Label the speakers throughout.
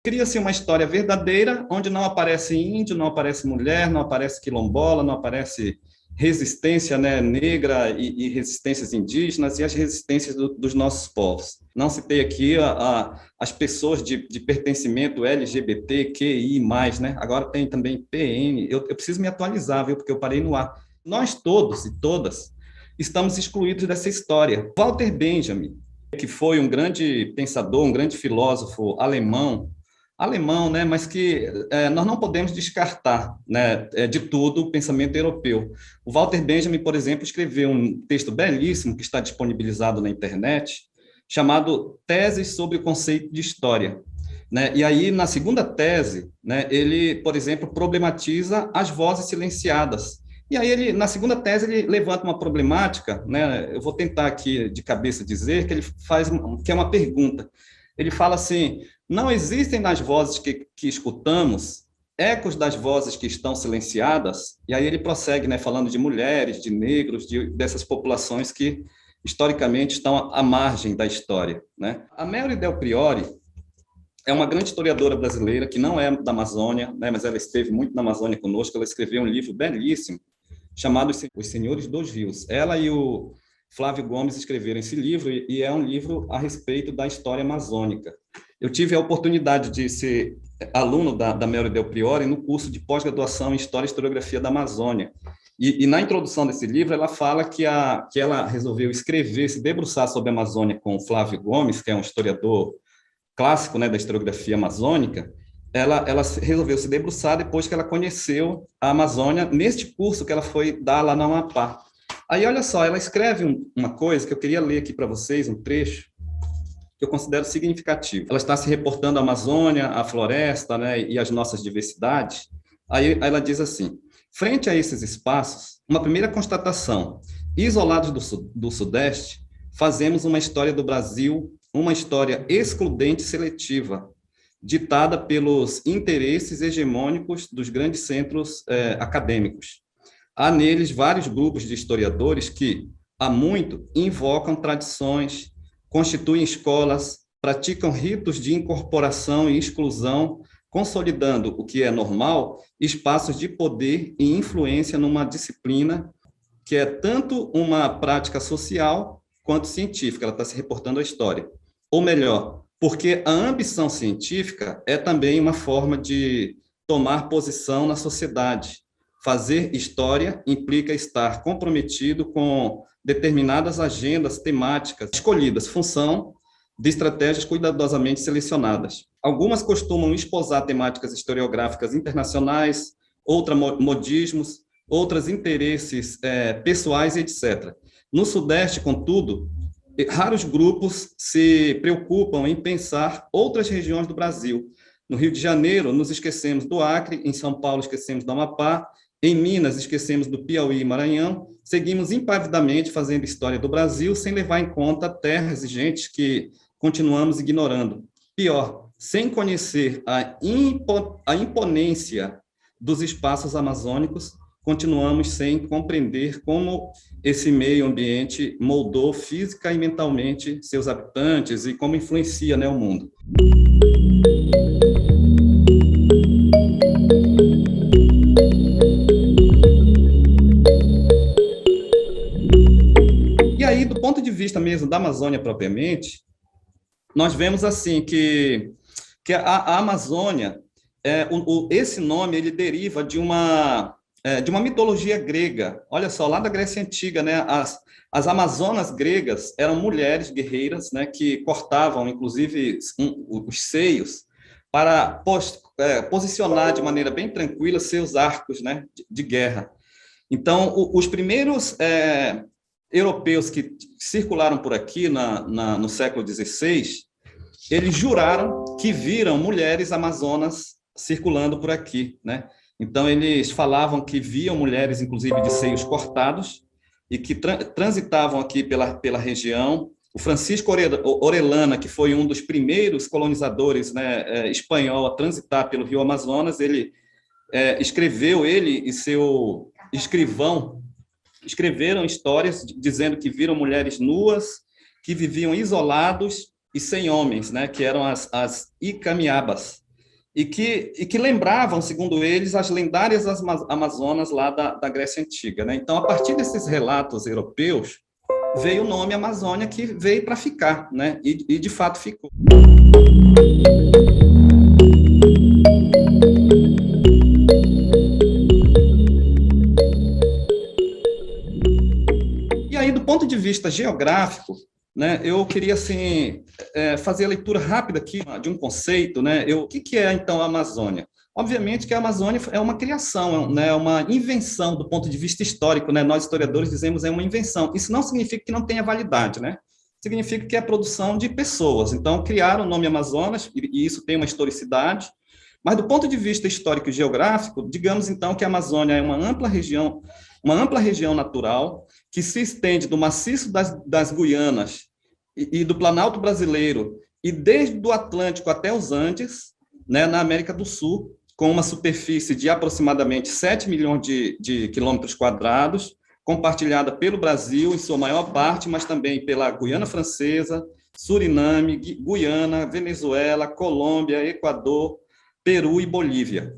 Speaker 1: Cria-se uma história verdadeira, onde não aparece índio, não aparece mulher, não aparece quilombola, não aparece resistência, né, negra e resistências indígenas e as resistências dos nossos povos. Não citei aqui as pessoas de pertencimento LGBTQI+, né? Agora tem também PN. Eu preciso me atualizar, viu? Porque eu parei no A. Nós todos e todas estamos excluídos dessa história. Walter Benjamin, que foi um grande pensador, um grande filósofo alemão, né, mas que nós não podemos descartar, né, de tudo o pensamento europeu. O Walter Benjamin, por exemplo, escreveu um texto belíssimo que está disponibilizado na internet, chamado Teses sobre o Conceito de História. Né? E aí, na segunda tese, né, ele, por exemplo, problematiza as vozes silenciadas. E aí, na segunda tese, ele levanta uma problemática, né, eu vou tentar aqui de cabeça dizer, que ele faz, que é uma pergunta. Ele fala assim: não existem nas vozes que escutamos ecos das vozes que estão silenciadas? E aí ele prossegue, né, falando de mulheres, de negros, dessas populações que historicamente estão à margem da história. Né? A Mary Del Priore é uma grande historiadora brasileira que não é da Amazônia, né, mas ela esteve muito na Amazônia conosco. Ela escreveu um livro belíssimo chamado Os Senhores dos Rios. Ela e o Flávio Gomes escreveram esse livro, e é um livro a respeito da história amazônica. Eu tive a oportunidade de ser aluno da Mary Del Priore no curso de pós-graduação em História e Historiografia da Amazônia. E na introdução desse livro, ela fala que ela resolveu escrever, se debruçar sobre a Amazônia com o Flávio Gomes, que é um historiador clássico, né, da historiografia amazônica. Ela resolveu se debruçar depois que ela conheceu a Amazônia neste curso que ela foi dar lá na Amapá. Aí, olha só, ela escreve uma coisa que eu queria ler aqui para vocês, um trecho, que eu considero significativo. Ela está se reportando à Amazônia, à floresta, né, e às nossas diversidades. Aí ela diz assim: frente a esses espaços, uma primeira constatação: isolados do Sudeste, fazemos uma história do Brasil, uma história excludente e seletiva, ditada pelos interesses hegemônicos dos grandes centros acadêmicos. Há neles vários grupos de historiadores que, há muito, invocam tradições, constituem escolas, praticam ritos de incorporação e exclusão, consolidando o que é normal, espaços de poder e influência numa disciplina que é tanto uma prática social quanto científica. Ela está se reportando à história. Ou melhor, porque a ambição científica é também uma forma de tomar posição na sociedade. Fazer história implica estar comprometido com determinadas agendas temáticas escolhidas, função de estratégias cuidadosamente selecionadas. Algumas costumam esposar temáticas historiográficas internacionais, outras modismos, outras interesses pessoais, etc. No Sudeste, contudo, raros grupos se preocupam em pensar outras regiões do Brasil. No Rio de Janeiro, nos esquecemos do Acre, em São Paulo, esquecemos do Amapá, em Minas, esquecemos do Piauí e Maranhão, seguimos impavidamente fazendo história do Brasil sem levar em conta terras e gentes que continuamos ignorando. Pior, sem conhecer a imponência dos espaços amazônicos, continuamos sem compreender como esse meio ambiente moldou física e mentalmente seus habitantes e como influencia, né, o mundo. E aí, do ponto de vista mesmo da Amazônia propriamente, nós vemos assim que a Amazônia, esse nome ele deriva de uma mitologia grega. Olha só, lá da Grécia Antiga, né, as amazonas gregas eram mulheres guerreiras, né, que cortavam, inclusive, os seios para posicionar de maneira bem tranquila seus arcos, né, de guerra. Então, os primeiros europeus que circularam por aqui no século XVI, eles juraram que viram mulheres amazonas circulando por aqui, né? Então, eles falavam que viam mulheres, inclusive, de seios cortados, e que transitavam aqui pela região. O Francisco Orellana, que foi um dos primeiros colonizadores, né, espanhol a transitar pelo Rio Amazonas, ele e seu escrivão escreveram histórias dizendo que viram mulheres nuas, que viviam isolados e sem homens, né, que eram as Icamiabas. e que lembravam, segundo eles, as lendárias Amazonas lá da Grécia Antiga, né? Então, a partir desses relatos europeus, veio o nome Amazônia, que veio para ficar, né? E de fato ficou. E aí, do ponto de vista geográfico, né, eu queria assim fazer a leitura rápida aqui de um conceito, né? O que é então a Amazônia? Obviamente que a Amazônia é uma criação, né, uma invenção do ponto de vista histórico, né? Nós historiadores dizemos é uma invenção. Isso não significa que não tenha validade, né? Significa que é a produção de pessoas. Então criaram o nome Amazonas e isso tem uma historicidade. Mas do ponto de vista histórico e geográfico, digamos então que a Amazônia é uma ampla região natural que se estende do maciço das Guianas e do Planalto Brasileiro, e desde o Atlântico até os Andes, né, na América do Sul, com uma superfície de aproximadamente 7 milhões de quilômetros quadrados, compartilhada pelo Brasil, em sua maior parte, mas também pela Guiana Francesa, Suriname, Guiana, Venezuela, Colômbia, Equador, Peru e Bolívia.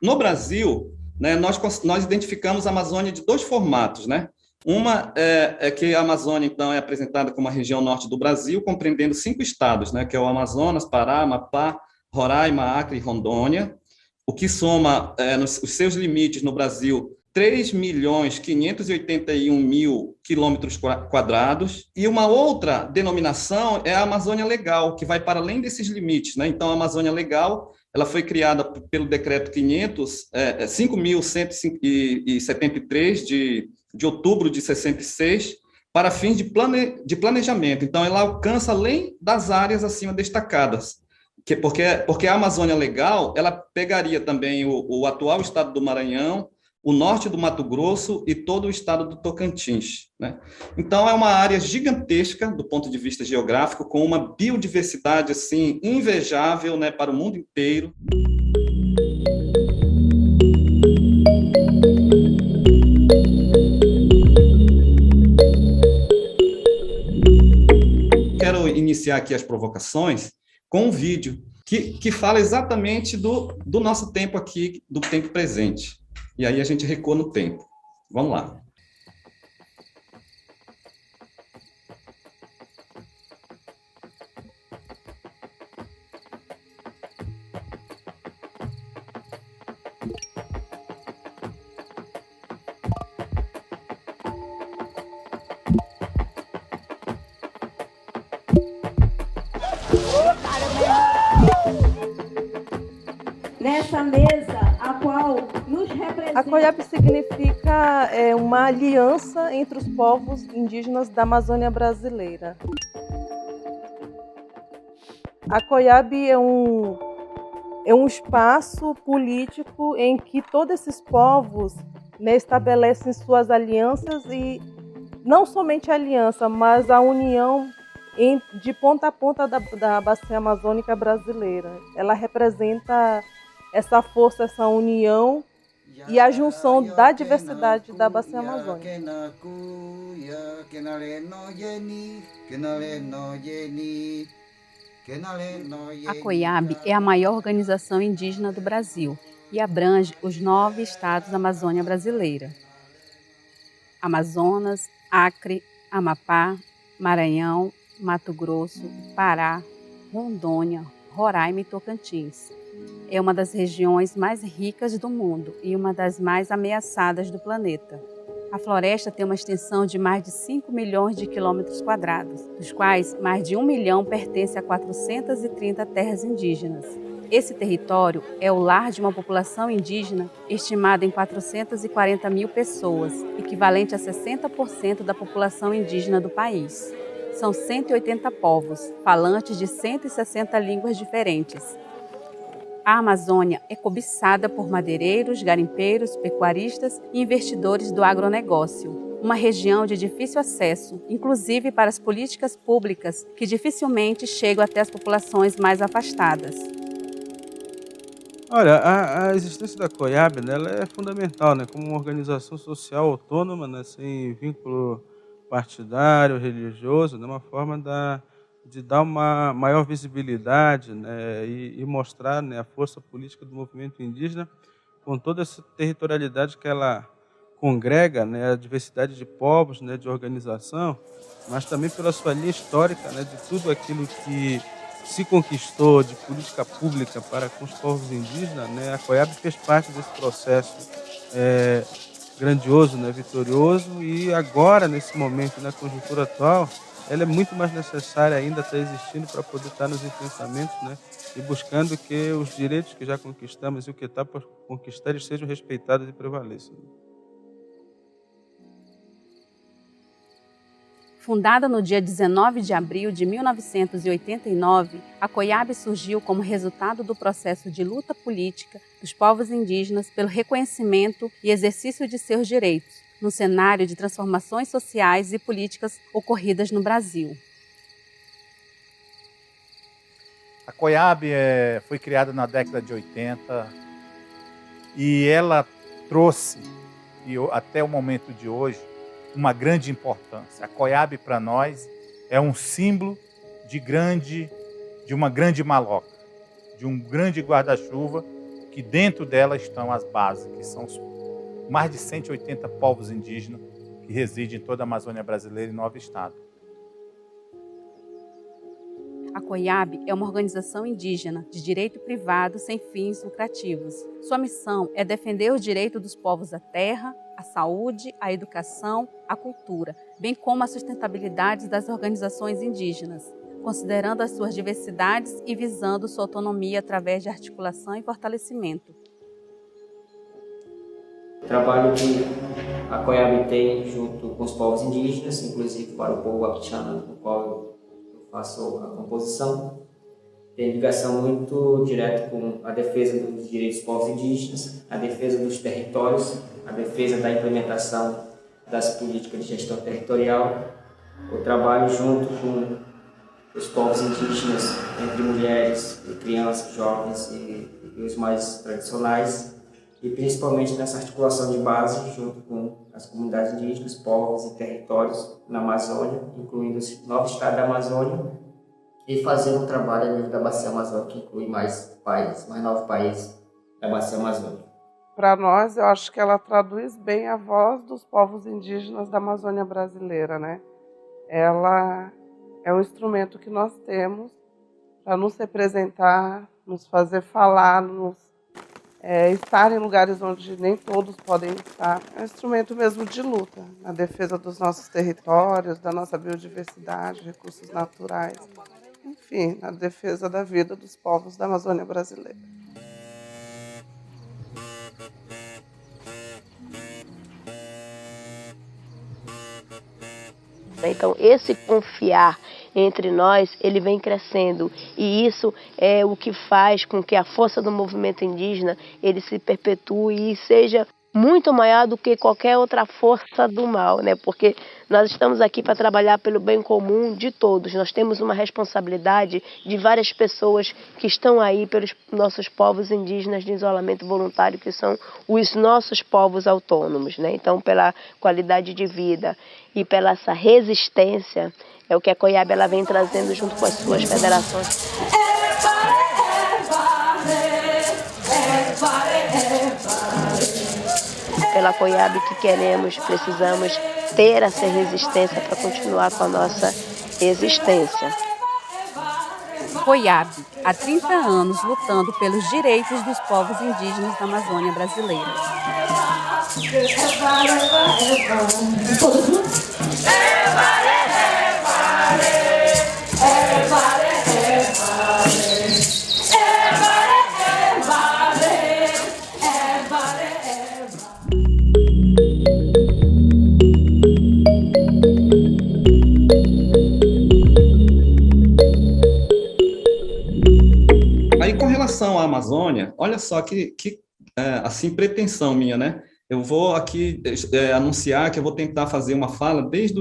Speaker 1: No Brasil, né, nós identificamos a Amazônia de dois formatos, né? Uma é que a Amazônia, então, é apresentada como a região norte do Brasil, compreendendo 5 estados, né, que é o Amazonas, Pará, Amapá, Roraima, Acre e Rondônia, o que soma, os seus limites no Brasil, 3.581.000 quilômetros quadrados. E uma outra denominação é a Amazônia Legal, que vai para além desses limites, né? Então, a Amazônia Legal ela foi criada pelo decreto 5.173 de outubro de 66, para fins de planejamento. Então, ela alcança além das áreas acima destacadas, porque a Amazônia Legal ela pegaria também o atual estado do Maranhão, o norte do Mato Grosso e todo o estado do Tocantins, né? Então, é uma área gigantesca do ponto de vista geográfico, com uma biodiversidade assim invejável, né, para o mundo inteiro. Quero iniciar aqui as provocações com um vídeo que fala exatamente do nosso tempo aqui, do tempo presente. E aí a gente recua no tempo. Vamos lá.
Speaker 2: Nessa mesa, a qual nos representa...
Speaker 3: A COIAB significa uma aliança entre os povos indígenas da Amazônia brasileira. A COIAB é um espaço político em que todos esses povos, né, estabelecem suas alianças, e não somente a aliança, mas a união de ponta a ponta da bacia amazônica brasileira. Ela representa essa força, essa união e a junção da diversidade da bacia amazônica.
Speaker 4: A COIAB é a maior organização indígena do Brasil e abrange os 9 estados da Amazônia brasileira: Amazonas, Acre, Amapá, Maranhão, Mato Grosso, Pará, Rondônia, Roraima e Tocantins. É uma das regiões mais ricas do mundo e uma das mais ameaçadas do planeta. A floresta tem uma extensão de mais de 5 milhões de quilômetros quadrados, dos quais mais de 1 milhão pertence a 430 terras indígenas. Esse território é o lar de uma população indígena estimada em 440 mil pessoas, equivalente a 60% da população indígena do país. São 180 povos, falantes de 160 línguas diferentes. A Amazônia é cobiçada por madeireiros, garimpeiros, pecuaristas e investidores do agronegócio. Uma região de difícil acesso, inclusive para as políticas públicas, que dificilmente chegam até as populações mais afastadas.
Speaker 5: Olha, a existência da COIAB, né, ela é fundamental, né, como uma organização social autônoma, né, sem vínculo partidário, religioso, né, uma forma de dar uma maior visibilidade, né, e mostrar, né, a força política do movimento indígena com toda essa territorialidade que ela congrega, né, a diversidade de povos, né, de organização, mas também pela sua linha histórica, né, de tudo aquilo que se conquistou de política pública para com os povos indígenas, né, a COIAB fez parte desse processo grandioso, né, vitorioso, e agora, nesse momento, na conjuntura atual, ela é muito mais necessária ainda estar existindo para poder estar nos enfrentamentos, né, e buscando que os direitos que já conquistamos e o que está por conquistar eles sejam respeitados e prevaleçam.
Speaker 4: Fundada no dia 19 de abril de 1989, a COIAB surgiu como resultado do processo de luta política dos povos indígenas pelo reconhecimento e exercício de seus direitos, no cenário de transformações sociais e políticas ocorridas no Brasil.
Speaker 6: A COIAB foi criada na década de 80 e ela trouxe, até o momento de hoje, uma grande importância. A COIAB, para nós, é um símbolo de uma grande maloca, de um grande guarda-chuva, que dentro dela estão as bases, que são os mais de 180 povos indígenas que residem em toda a Amazônia brasileira e 9 estados.
Speaker 4: A COIAB é uma organização indígena de direito privado sem fins lucrativos. Sua missão é defender os direitos dos povos à terra, à saúde, à educação, à cultura, bem como a sustentabilidade das organizações indígenas, considerando as suas diversidades e visando sua autonomia através de articulação e fortalecimento.
Speaker 7: O trabalho que a COIAB tem junto com os povos indígenas, inclusive para o povo Wapixana, do qual eu faço a composição, tem ligação muito direta com a defesa dos direitos dos povos indígenas, a defesa dos territórios, a defesa da implementação das políticas de gestão territorial, o trabalho junto com os povos indígenas, entre mulheres, e crianças, jovens e os mais tradicionais, e principalmente nessa articulação de base junto com as comunidades indígenas, povos e territórios na Amazônia, incluindo os 9 estados da Amazônia, e fazer um trabalho a nível da Bacia Amazônica, que inclui mais 9 países da Bacia Amazônica.
Speaker 3: Para nós, eu acho que ela traduz bem a voz dos povos indígenas da Amazônia brasileira, né? Ela é um instrumento que nós temos para nos representar, nos fazer falar, estar em lugares onde nem todos podem estar. É um instrumento mesmo de luta, na defesa dos nossos territórios, da nossa biodiversidade, recursos naturais, enfim, na defesa da vida dos povos da Amazônia brasileira.
Speaker 8: Então, esse confiar entre nós, ele vem crescendo, e isso é o que faz com que a força do movimento indígena ele se perpetue e seja muito maior do que qualquer outra força do mal, né? Porque nós estamos aqui para trabalhar pelo bem comum de todos. Nós temos uma responsabilidade de várias pessoas que estão aí pelos nossos povos indígenas de isolamento voluntário, que são os nossos povos autônomos, né? Então, pela qualidade de vida e pela essa resistência, é o que a COIAB ela vem trazendo junto com as suas federações. Pela COIAB que queremos, precisamos ter essa resistência para continuar com a nossa existência.
Speaker 4: COIAB, há 30 anos lutando pelos direitos dos povos indígenas da Amazônia brasileira.
Speaker 1: Aí, com relação à Amazônia, olha só que assim, pretensão minha, né? Eu vou aqui anunciar que eu vou tentar fazer uma fala desde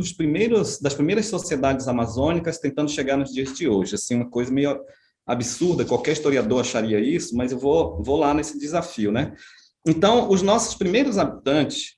Speaker 1: das primeiras sociedades amazônicas, tentando chegar nos dias de hoje. Assim, uma coisa meio absurda, qualquer historiador acharia isso, mas eu vou lá nesse desafio, né? Então, os nossos primeiros habitantes,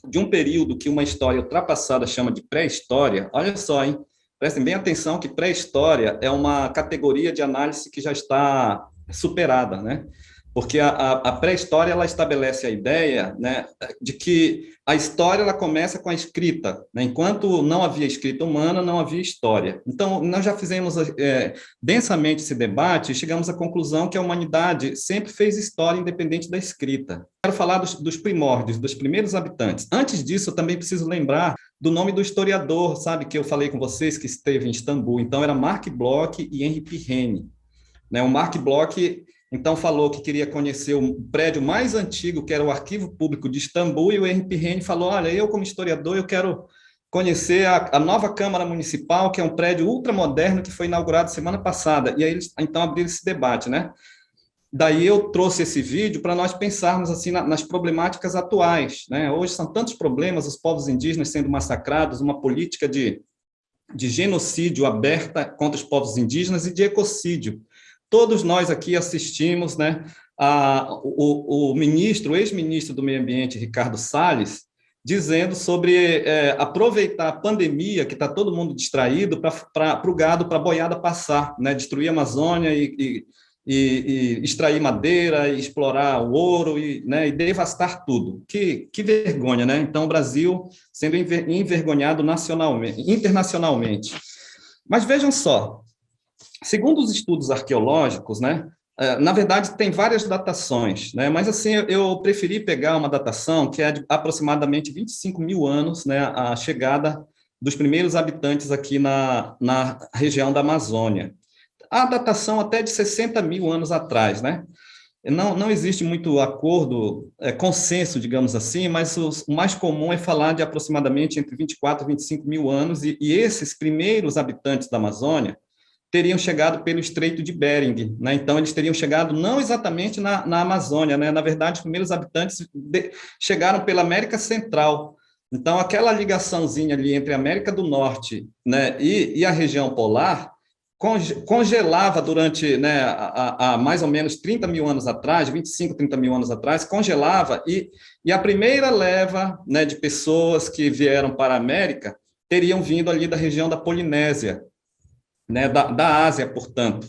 Speaker 1: de um período que uma história ultrapassada chama de pré-história, olha só, hein? prestem bem atenção que pré-história é uma categoria de análise que já está superada, né? Porque a pré-história ela estabelece a ideia, né, de que a história ela começa com a escrita, né? Enquanto não havia escrita humana, não havia história. Então, nós já fizemos densamente esse debate e chegamos à conclusão que a humanidade sempre fez história independente da escrita. Quero falar dos primórdios, dos primeiros habitantes. Antes disso, eu também preciso lembrar do nome do historiador, sabe, que eu falei com vocês, que esteve em Istambul. Então, era Marc Bloch e Henri Pirenne, né? O Marc Bloch então falou que queria conhecer o prédio mais antigo, que era o Arquivo Público de Istambul, e o Henri Pirenne falou, olha, eu como historiador, eu quero conhecer a nova Câmara Municipal, que é um prédio ultramoderno que foi inaugurado semana passada. E aí eles então abriram esse debate, né? Daí eu trouxe esse vídeo para nós pensarmos assim nas problemáticas atuais, né? Hoje são tantos problemas, os povos indígenas sendo massacrados, uma política de genocídio aberta contra os povos indígenas e de ecocídio. Todos nós aqui assistimos, né, o ex-ministro do Meio Ambiente, Ricardo Salles, dizendo sobre aproveitar a pandemia, que está todo mundo distraído, para o gado, para a boiada passar, né, destruir a Amazônia e extrair madeira, e explorar o ouro, né, e devastar tudo. Que vergonha, né? Então, o Brasil sendo envergonhado internacionalmente. Mas vejam só, segundo os estudos arqueológicos, né, na verdade, tem várias datações, né, mas assim, eu preferi pegar uma datação que é de aproximadamente 25 mil anos, né, a chegada dos primeiros habitantes aqui na região da Amazônia. A datação até de 60 mil anos atrás, né? Não existe muito acordo, consenso, digamos assim, mas o mais comum é falar de aproximadamente entre 24 e 25 mil anos, e esses primeiros habitantes da Amazônia teriam chegado pelo Estreito de Bering, né? Então, eles teriam chegado não exatamente na Amazônia, né? Na verdade, os primeiros habitantes chegaram pela América Central. Então, aquela ligaçãozinha ali entre a América do Norte, né, e a região polar congelava durante, né, há mais ou menos 30 mil anos atrás, 25, 30 mil anos atrás, congelava, e a primeira leva, né, de pessoas que vieram para a América teriam vindo ali da região da Polinésia, né, da Ásia, portanto.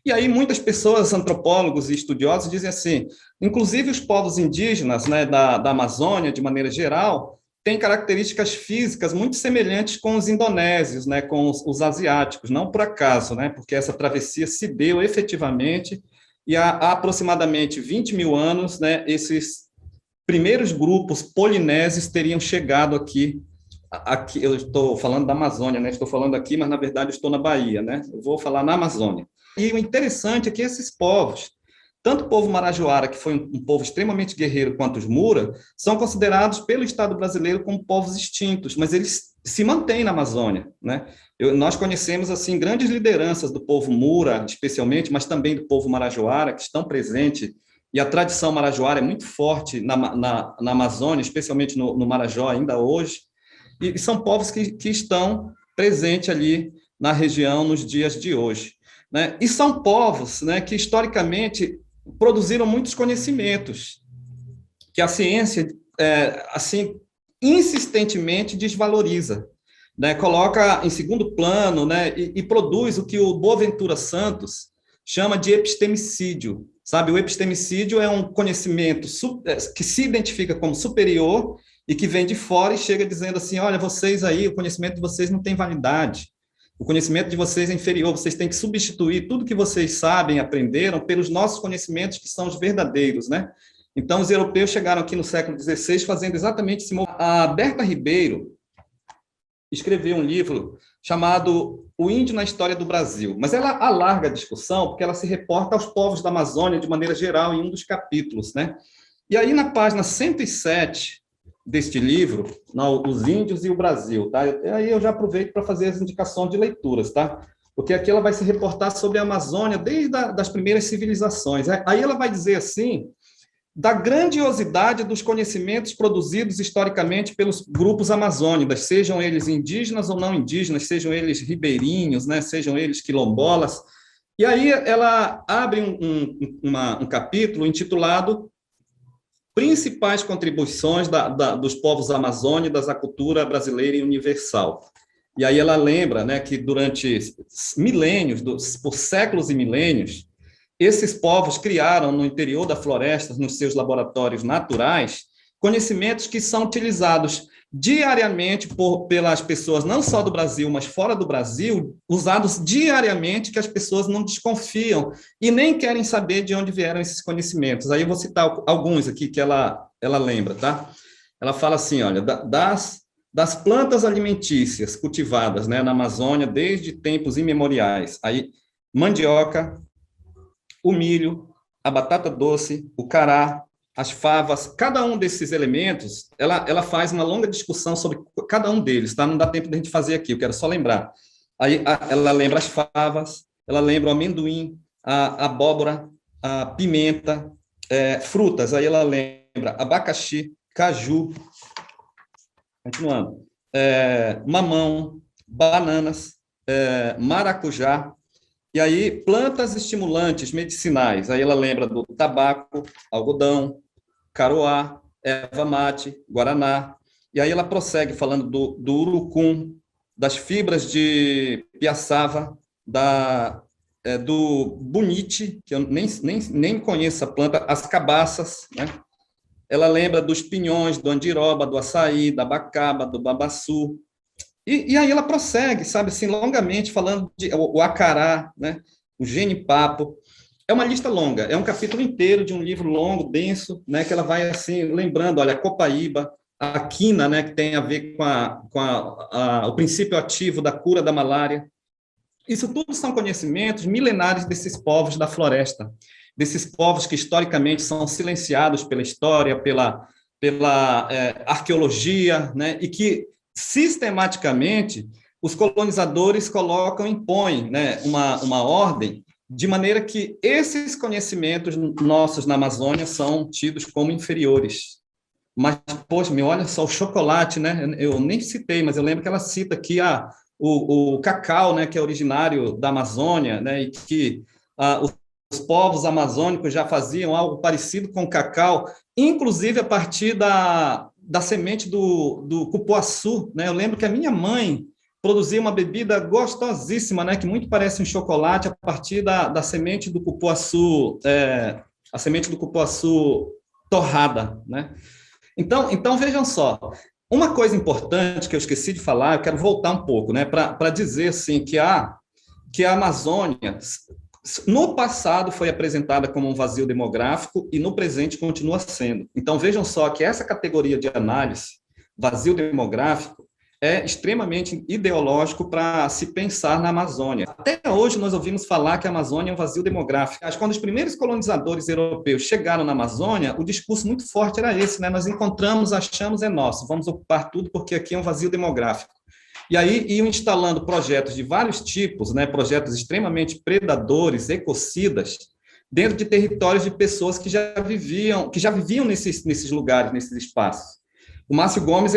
Speaker 1: E aí muitas pessoas, antropólogos e estudiosos, dizem assim, inclusive os povos indígenas, né, da Amazônia, de maneira geral, têm características físicas muito semelhantes com os indonésios, né, com os asiáticos, não por acaso, né, porque essa travessia se deu efetivamente, e há aproximadamente 20 mil anos, né, esses primeiros grupos polinésios teriam chegado aqui. Eu estou falando da Amazônia, né, estou falando aqui, mas na verdade estou na Bahia, né, eu vou falar na Amazônia. E o interessante é que esses povos, tanto o povo marajoara, que foi um povo extremamente guerreiro, quanto os Mura, são considerados pelo Estado brasileiro como povos extintos, mas eles se mantêm na Amazônia, né? Nós conhecemos assim grandes lideranças do povo Mura, especialmente, mas também do povo marajoara, que estão presentes, e a tradição marajoara é muito forte na Amazônia, especialmente no Marajó, ainda hoje, e são povos que estão presentes ali na região nos dias de hoje, né? E são povos, né, que historicamente produziram muitos conhecimentos que a ciência, assim, insistentemente desvaloriza, né? Coloca em segundo plano, né? E produz o que o Boaventura Santos chama de epistemicídio, sabe? O epistemicídio é um conhecimento que se identifica como superior e que vem de fora e chega dizendo assim, olha, vocês aí, o conhecimento de vocês não tem validade. O conhecimento de vocês é inferior, vocês têm que substituir tudo que vocês sabem, aprenderam, pelos nossos conhecimentos que são os verdadeiros, né? Então, os europeus chegaram aqui no século XVI fazendo exatamente esse movimento. A Berta Ribeiro escreveu um livro chamado O Índio na História do Brasil, mas ela alarga a discussão porque ela se reporta aos povos da Amazônia de maneira geral em um dos capítulos, né? E aí, na página 107 deste livro, Os Índios e o Brasil, tá? Aí eu já aproveito para fazer as indicações de leituras, tá? Porque aqui ela vai se reportar sobre a Amazônia desde das primeiras civilizações. Aí ela vai dizer assim, da grandiosidade dos conhecimentos produzidos historicamente pelos grupos amazônicos, sejam eles indígenas ou não indígenas, sejam eles ribeirinhos, né? Sejam eles quilombolas. E aí ela abre um capítulo intitulado Principais contribuições dos povos amazônicos à cultura brasileira e universal. E aí ela lembra, né, que durante milênios, por séculos e milênios, esses povos criaram no interior da floresta, nos seus laboratórios naturais, conhecimentos que são utilizados diariamente pelas pessoas, não só do Brasil, mas fora do Brasil, usados diariamente, que as pessoas não desconfiam e nem querem saber de onde vieram esses conhecimentos. Aí eu vou citar alguns aqui que ela lembra, tá? Ela fala assim, olha, das plantas alimentícias cultivadas, né, na Amazônia desde tempos imemoriais, aí mandioca, o milho, a batata doce, o cará, as favas, cada um desses elementos, ela faz uma longa discussão sobre cada um deles, tá? Não dá tempo de a gente fazer aqui, eu quero só lembrar. Aí ela lembra as favas, ela lembra o amendoim, a abóbora, a pimenta, frutas, aí ela lembra abacaxi, caju, continuando, mamão, bananas, maracujá, e aí plantas estimulantes medicinais, aí ela lembra do tabaco, algodão, caroá, erva mate, guaraná, e aí ela prossegue falando do urucum, das fibras de piaçava, do bunite, que eu nem conheço a planta, as cabaças, né? Ela lembra dos pinhões, do andiroba, do açaí, da bacaba, do babaçu. E aí ela prossegue, sabe, assim, longamente, falando o acará, né, o genipapo. É uma lista longa, é um capítulo inteiro de um livro longo, denso, né, que ela vai, assim, lembrando, olha, a copaíba, a quina, né, que tem a ver com o princípio ativo da cura da malária. Isso tudo são conhecimentos milenares desses povos da floresta, desses povos que historicamente são silenciados pela história, pela arqueologia, né, e que sistematicamente os colonizadores impõem, né, uma ordem, de maneira que esses conhecimentos nossos na Amazônia são tidos como inferiores. Mas, poxa, olha só, o chocolate, né, eu nem citei, mas eu lembro que ela cita aqui o cacau, né, que é originário da Amazônia, né, e que os povos amazônicos já faziam algo parecido com o cacau, inclusive a partir da semente do cupuaçu, né? Eu lembro que a minha mãe produzia uma bebida gostosíssima, né, que muito parece um chocolate, a partir da semente do cupuaçu, a semente do cupuaçu torrada, né? Então vejam só, uma coisa importante que eu esqueci de falar, eu quero voltar um pouco, né, para dizer assim que a Amazônia no passado foi apresentada como um vazio demográfico e no presente continua sendo. Então vejam só que essa categoria de análise, vazio demográfico, é extremamente ideológico para se pensar na Amazônia. Até hoje nós ouvimos falar que a Amazônia é um vazio demográfico. Mas quando os primeiros colonizadores europeus chegaram na Amazônia, o discurso muito forte era esse, né? Nós encontramos, achamos, é nosso, vamos ocupar tudo porque aqui é um vazio demográfico. E aí iam instalando projetos de vários tipos, né? Projetos extremamente predadores, ecocidas, dentro de territórios de pessoas que já viviam nesses lugares, nesses espaços. O Márcio Gomes,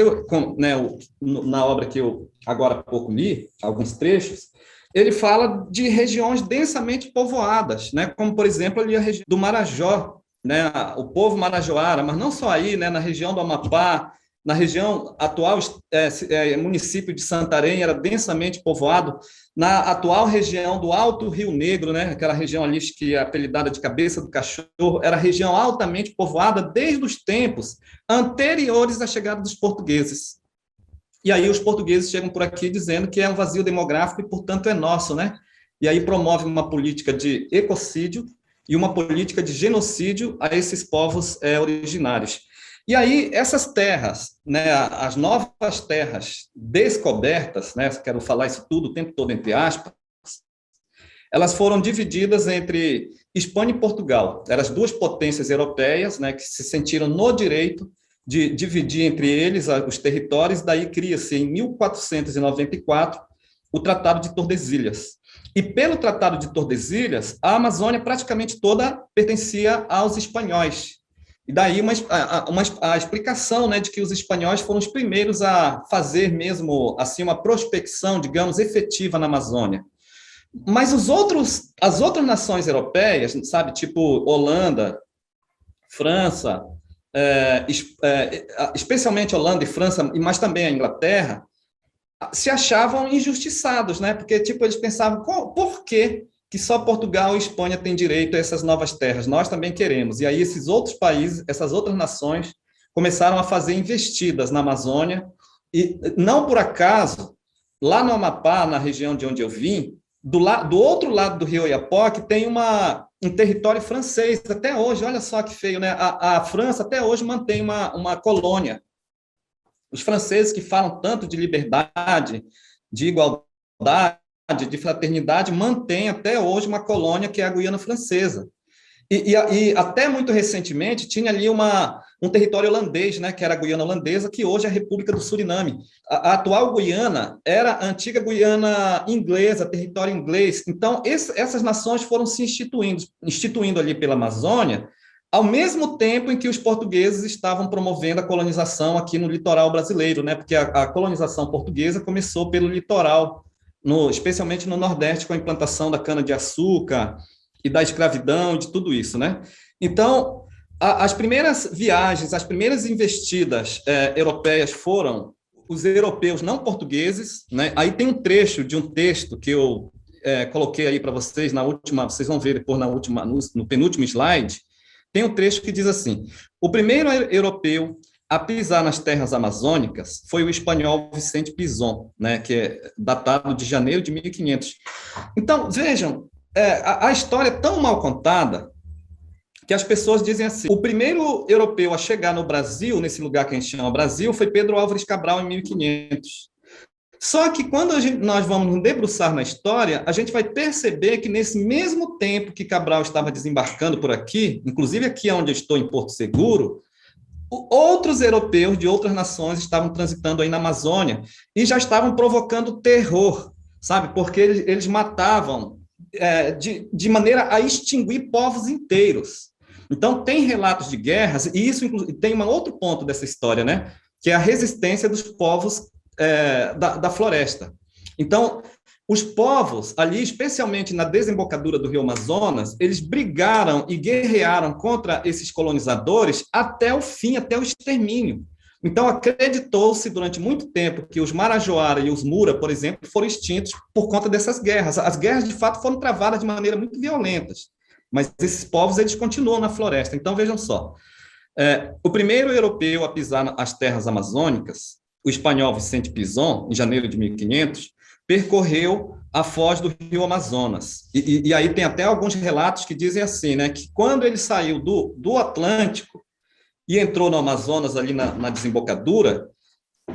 Speaker 1: na obra que eu agora há pouco li, alguns trechos, ele fala de regiões densamente povoadas, né? Como, por exemplo, ali a região do Marajó, né? O povo marajoara, mas não só aí, né? Na região do Amapá, na região atual, município de Santarém era densamente povoado, na atual região do Alto Rio Negro, né, aquela região ali que é apelidada de Cabeça do Cachorro, era região altamente povoada desde os tempos anteriores à chegada dos portugueses. E aí os portugueses chegam por aqui dizendo que é um vazio demográfico e, portanto, é nosso, né? E aí promove uma política de ecocídio e uma política de genocídio a esses povos originários. E aí, essas terras, né, as novas terras descobertas, né, quero falar isso tudo o tempo todo entre aspas, elas foram divididas entre Espanha e Portugal. Eram as duas potências europeias, né, que se sentiram no direito de dividir entre eles os territórios, daí cria-se, em 1494, o Tratado de Tordesilhas. E pelo Tratado de Tordesilhas, a Amazônia praticamente toda pertencia aos espanhóis. E daí a explicação, né, de que os espanhóis foram os primeiros a fazer mesmo assim uma prospecção, digamos, efetiva na Amazônia. Mas as outras nações europeias, sabe, tipo Holanda, França, especialmente Holanda e França, mas também a Inglaterra, se achavam injustiçados, né? Porque, tipo, eles pensavam, por que só Portugal e Espanha têm direito a essas novas terras? Nós também queremos. E aí esses outros países, essas outras nações, começaram a fazer investidas na Amazônia, e não por acaso, lá no Amapá, na região de onde eu vim, do outro lado do rio Oiapoque, tem um território francês, até hoje, olha só que feio, né? A França até hoje mantém uma colônia. Os franceses que falam tanto de liberdade, de igualdade, de fraternidade, mantêm até hoje uma colônia que é a Guiana Francesa. E até muito recentemente tinha ali um território holandês, né, que era a Guiana Holandesa, que hoje é a República do Suriname. A atual Guiana era a antiga Guiana inglesa, território inglês. Então, essas nações foram se instituindo ali pela Amazônia, ao mesmo tempo em que os portugueses estavam promovendo a colonização aqui no litoral brasileiro, né, porque a colonização portuguesa começou pelo litoral, especialmente no Nordeste, com a implantação da cana-de-açúcar e da escravidão, de tudo isso, né? Então, as primeiras viagens, as primeiras investidas europeias foram os europeus não portugueses, né? Aí tem um trecho de um texto que eu coloquei aí para vocês vocês vão ver depois no penúltimo slide, tem um trecho que diz assim: o primeiro europeu a pisar nas terras amazônicas foi o espanhol Vicente Pinzón, né, que é datado de janeiro de 1500. Então, vejam, a história é tão mal contada que as pessoas dizem assim: o primeiro europeu a chegar no Brasil, nesse lugar que a gente chama Brasil, foi Pedro Álvares Cabral, em 1500. Só que quando nós vamos nos debruçar na história, a gente vai perceber que nesse mesmo tempo que Cabral estava desembarcando por aqui, inclusive aqui onde eu estou, em Porto Seguro, outros europeus de outras nações estavam transitando aí na Amazônia e já estavam provocando terror, sabe? Porque eles matavam de maneira a extinguir povos inteiros. Então, tem relatos de guerras, e isso tem um outro ponto dessa história, né? Que é a resistência dos povos da floresta. Então, os povos ali, especialmente na desembocadura do rio Amazonas, eles brigaram e guerrearam contra esses colonizadores até o fim, até o extermínio. Então, acreditou-se durante muito tempo que os Marajoara e os Mura, por exemplo, foram extintos por conta dessas guerras. As guerras, de fato, foram travadas de maneira muito violenta, mas esses povos eles continuam na floresta. Então, vejam só, o primeiro europeu a pisar nas terras amazônicas, o espanhol Vicente Pinzón, em janeiro de 1500, percorreu a foz do rio Amazonas. E aí tem até alguns relatos que dizem assim, né, que quando ele saiu do Atlântico e entrou no Amazonas, ali na desembocadura,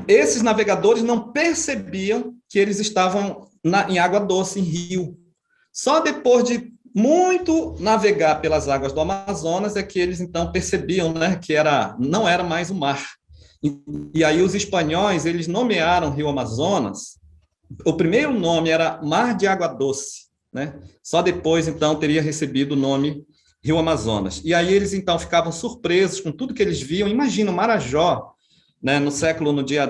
Speaker 1: esses navegadores não percebiam que eles estavam em água doce, em rio. Só depois de muito navegar pelas águas do Amazonas é que eles, então, percebiam, né, que não era mais o mar. E aí os espanhóis, eles nomearam o rio Amazonas. O primeiro nome era Mar de Água Doce, né? Só depois, então, teria recebido o nome Rio Amazonas. E aí eles, então, ficavam surpresos com tudo que eles viam. Imagina o Marajó, né, no dia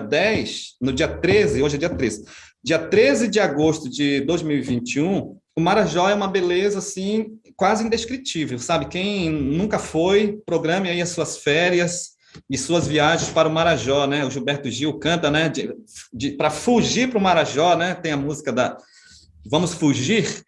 Speaker 1: 13, hoje é dia 13, dia 13 de agosto de 2021, o Marajó é uma beleza, assim, quase indescritível, sabe? Quem nunca foi, programe aí as suas férias e suas viagens para o Marajó, né? O Gilberto Gil canta, né, para fugir para o Marajó, né? Tem a música Vamos Fugir.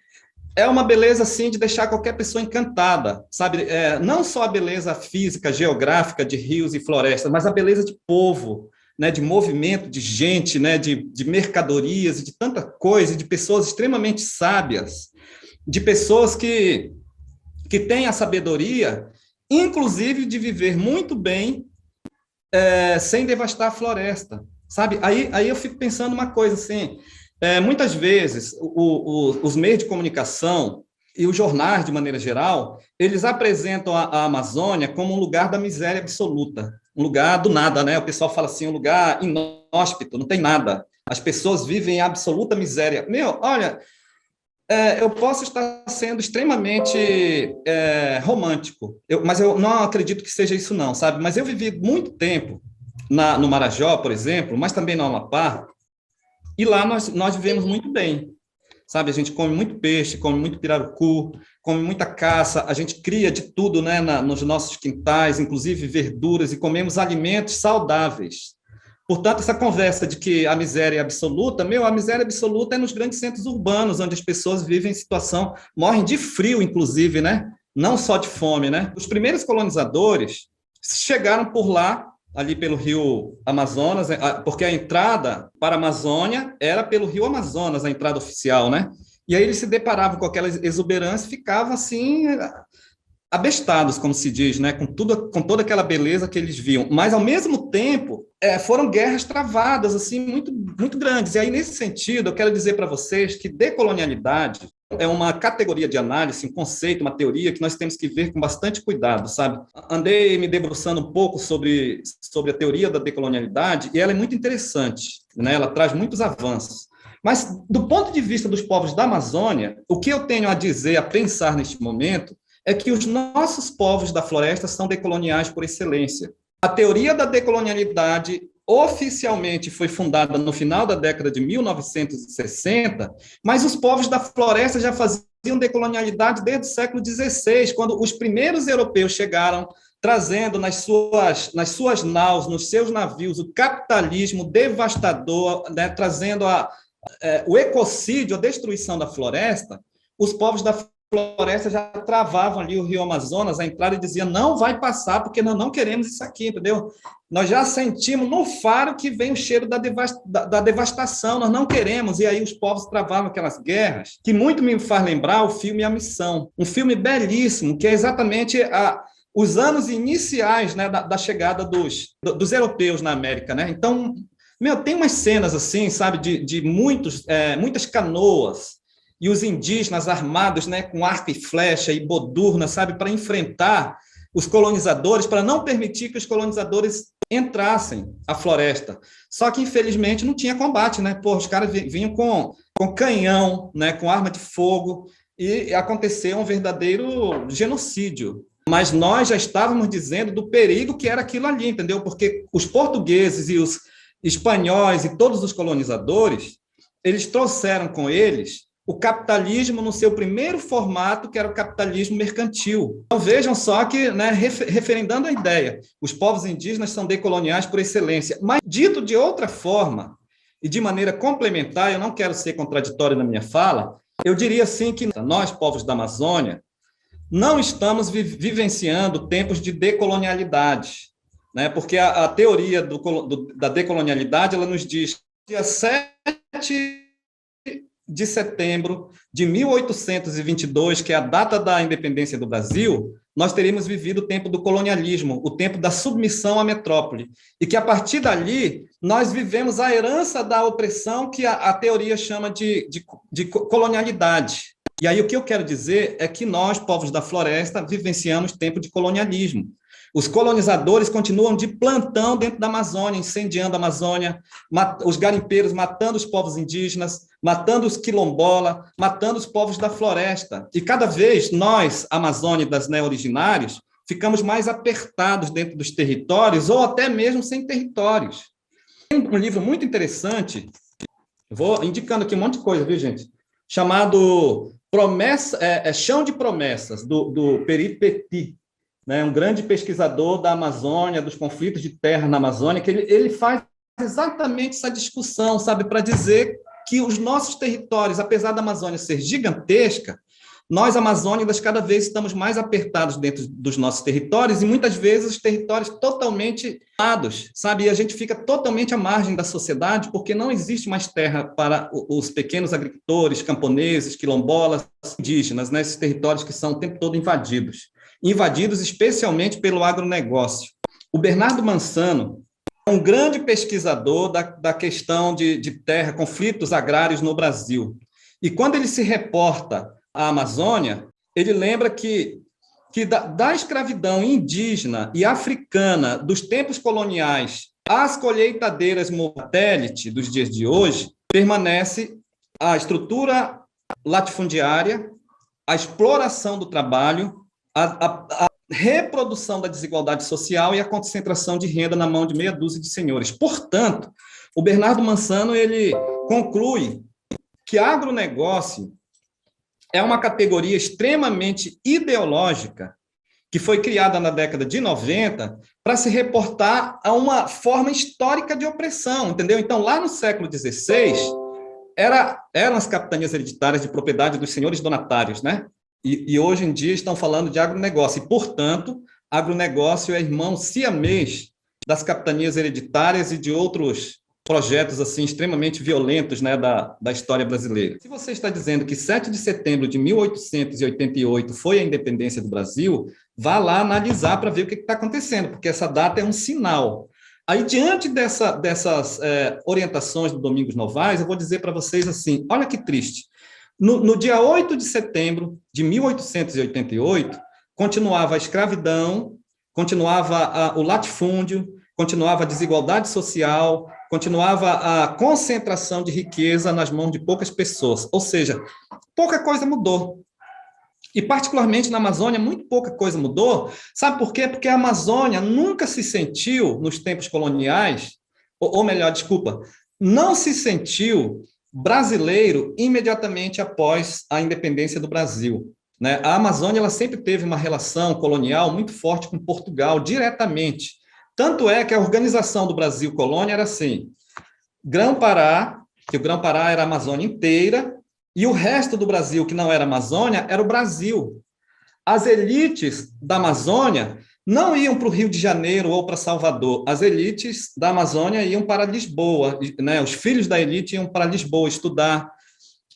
Speaker 1: É uma beleza, assim, de deixar qualquer pessoa encantada, sabe? Não só a beleza física, geográfica de rios e florestas, mas a beleza de povo, né? De movimento, de gente, né? De mercadorias, de tanta coisa, de pessoas extremamente sábias, de pessoas que têm a sabedoria, inclusive de viver muito bem, sem devastar a floresta, sabe? Aí eu fico pensando uma coisa assim, muitas vezes os meios de comunicação e os jornais, de maneira geral, eles apresentam a Amazônia como um lugar da miséria absoluta, um lugar do nada, né? O pessoal fala assim, um lugar inóspito, não tem nada. As pessoas vivem em absoluta miséria. Olha, eu posso estar sendo extremamente romântico, mas eu não acredito que seja isso não, sabe? Mas eu vivi muito tempo no Marajó, por exemplo, mas também no Amapá, e lá nós vivemos muito bem, sabe? A gente come muito peixe, come muito pirarucu, come muita caça, a gente cria de tudo, né, nos nossos quintais, inclusive verduras, e comemos alimentos saudáveis. Portanto, essa conversa de que a miséria é absoluta, a miséria absoluta é nos grandes centros urbanos, onde as pessoas vivem em situação, morrem de frio, inclusive, né? Não só de fome, né? Os primeiros colonizadores chegaram por lá, ali pelo rio Amazonas, porque a entrada para a Amazônia era pelo rio Amazonas, a entrada oficial, né? E aí eles se deparavam com aquela exuberância e ficavam assim abestados, como se diz, né? Com toda aquela beleza que eles viam. Mas, ao mesmo tempo, foram guerras travadas, assim, muito, muito grandes. E aí, nesse sentido, eu quero dizer para vocês que decolonialidade é uma categoria de análise, um conceito, uma teoria que nós temos que ver com bastante cuidado, sabe? Andei me debruçando um pouco sobre a teoria da decolonialidade e ela é muito interessante, né? Ela traz muitos avanços. Mas, do ponto de vista dos povos da Amazônia, o que eu tenho a dizer, a pensar neste momento, é que os nossos povos da floresta são decoloniais por excelência. A teoria da decolonialidade oficialmente foi fundada no final da década de 1960, mas os povos da floresta já faziam decolonialidade desde o século XVI, quando os primeiros europeus chegaram trazendo nas suas naus, nos seus navios, o capitalismo devastador, né, trazendo o ecocídio, a destruição da floresta. Os povos da floresta já travavam ali o rio Amazonas, a entrada, e diziam, não vai passar, porque nós não queremos isso aqui, entendeu? Nós já sentimos no faro que vem o cheiro da devastação, nós não queremos, e aí os povos travavam aquelas guerras, que muito me faz lembrar o filme A Missão, um filme belíssimo, que é exatamente os anos iniciais, né, da chegada dos europeus na América, né? Então, tem umas cenas assim, sabe, de muitas canoas, e os indígenas armados, né, com arco e flecha e bodurna, sabe, para enfrentar os colonizadores, para não permitir que os colonizadores entrassem à floresta. Só que, infelizmente, não tinha combate, né? Os caras vinham com canhão, né, com arma de fogo, e aconteceu um verdadeiro genocídio. Mas nós já estávamos dizendo do perigo que era aquilo ali, entendeu? Porque os portugueses e os espanhóis e todos os colonizadores, eles trouxeram com eles o capitalismo no seu primeiro formato, que era o capitalismo mercantil. Então, vejam só que, né, referendando a ideia, os povos indígenas são decoloniais por excelência. Mas, dito de outra forma, e de maneira complementar, eu não quero ser contraditório na minha fala, eu diria assim que nós, povos da Amazônia, não estamos vivenciando tempos de decolonialidade, né? Porque a teoria da decolonialidade, ela nos diz que dia 7 de setembro de 1822, que é a data da independência do Brasil, nós teríamos vivido o tempo do colonialismo, o tempo da submissão à metrópole, e que, a partir dali, nós vivemos a herança da opressão que a teoria chama de colonialidade. E aí o que eu quero dizer é que nós, povos da floresta, vivenciamos tempo de colonialismo. Os colonizadores continuam de plantão dentro da Amazônia, incendiando a Amazônia, os garimpeiros matando os povos indígenas, matando os quilombola, matando os povos da floresta. E cada vez nós, amazônidas, né, originários, ficamos mais apertados dentro dos territórios ou até mesmo sem territórios. Tem um livro muito interessante, vou indicando aqui um monte de coisa, viu, gente? Chamado Chão de Promessas, do Peri Petit, né, um grande pesquisador da Amazônia, dos conflitos de terra na Amazônia, que ele faz exatamente essa discussão, sabe, para dizer que os nossos territórios, apesar da Amazônia ser gigantesca, nós, amazônicas, cada vez estamos mais apertados dentro dos nossos territórios e, muitas vezes, os territórios totalmente dados, sabe? E a gente fica totalmente à margem da sociedade porque não existe mais terra para os pequenos agricultores, camponeses, quilombolas, indígenas, né? Esses territórios que são o tempo todo invadidos especialmente pelo agronegócio. O Bernardo Mansano é um grande pesquisador da questão de terra, conflitos agrários no Brasil. E quando ele se reporta à Amazônia, ele lembra que da escravidão indígena e africana dos tempos coloniais às colheitadeiras satélite dos dias de hoje, permanece a estrutura latifundiária, a exploração do trabalho, a reprodução da desigualdade social e a concentração de renda na mão de meia dúzia de senhores. Portanto, o Bernardo Mansano ele conclui que agronegócio é uma categoria extremamente ideológica que foi criada na década de 90 para se reportar a uma forma histórica de opressão, entendeu? Então, lá no século XVI, eram as capitanias hereditárias de propriedade dos senhores donatários, né? E hoje em dia estão falando de agronegócio, e, portanto, agronegócio é irmão siamês das capitanias hereditárias e de outros projetos assim extremamente violentos, né, da história brasileira. Se você está dizendo que 7 de setembro de 1888 foi a independência do Brasil, vá lá analisar para ver o que está acontecendo, porque essa data é um sinal. Aí, diante dessas orientações do Domingos Novaes, eu vou dizer para vocês assim, olha que triste. No dia 8 de setembro de 1888, continuava a escravidão, continuava o latifúndio, continuava a desigualdade social, continuava a concentração de riqueza nas mãos de poucas pessoas. Ou seja, pouca coisa mudou. E, particularmente na Amazônia, muito pouca coisa mudou. Sabe por quê? Porque a Amazônia nunca se sentiu, nos tempos coloniais, ou melhor, desculpa, não se sentiu brasileiro imediatamente após a independência do Brasil, né? A Amazônia ela sempre teve uma relação colonial muito forte com Portugal, diretamente. Tanto é que a organização do Brasil colônia era assim, Grão-Pará, que o Grão-Pará era a Amazônia inteira, e o resto do Brasil, que não era Amazônia, era o Brasil. As elites da Amazônia não iam para o Rio de Janeiro ou para Salvador. As elites da Amazônia iam para Lisboa, né? Os filhos da elite iam para Lisboa estudar.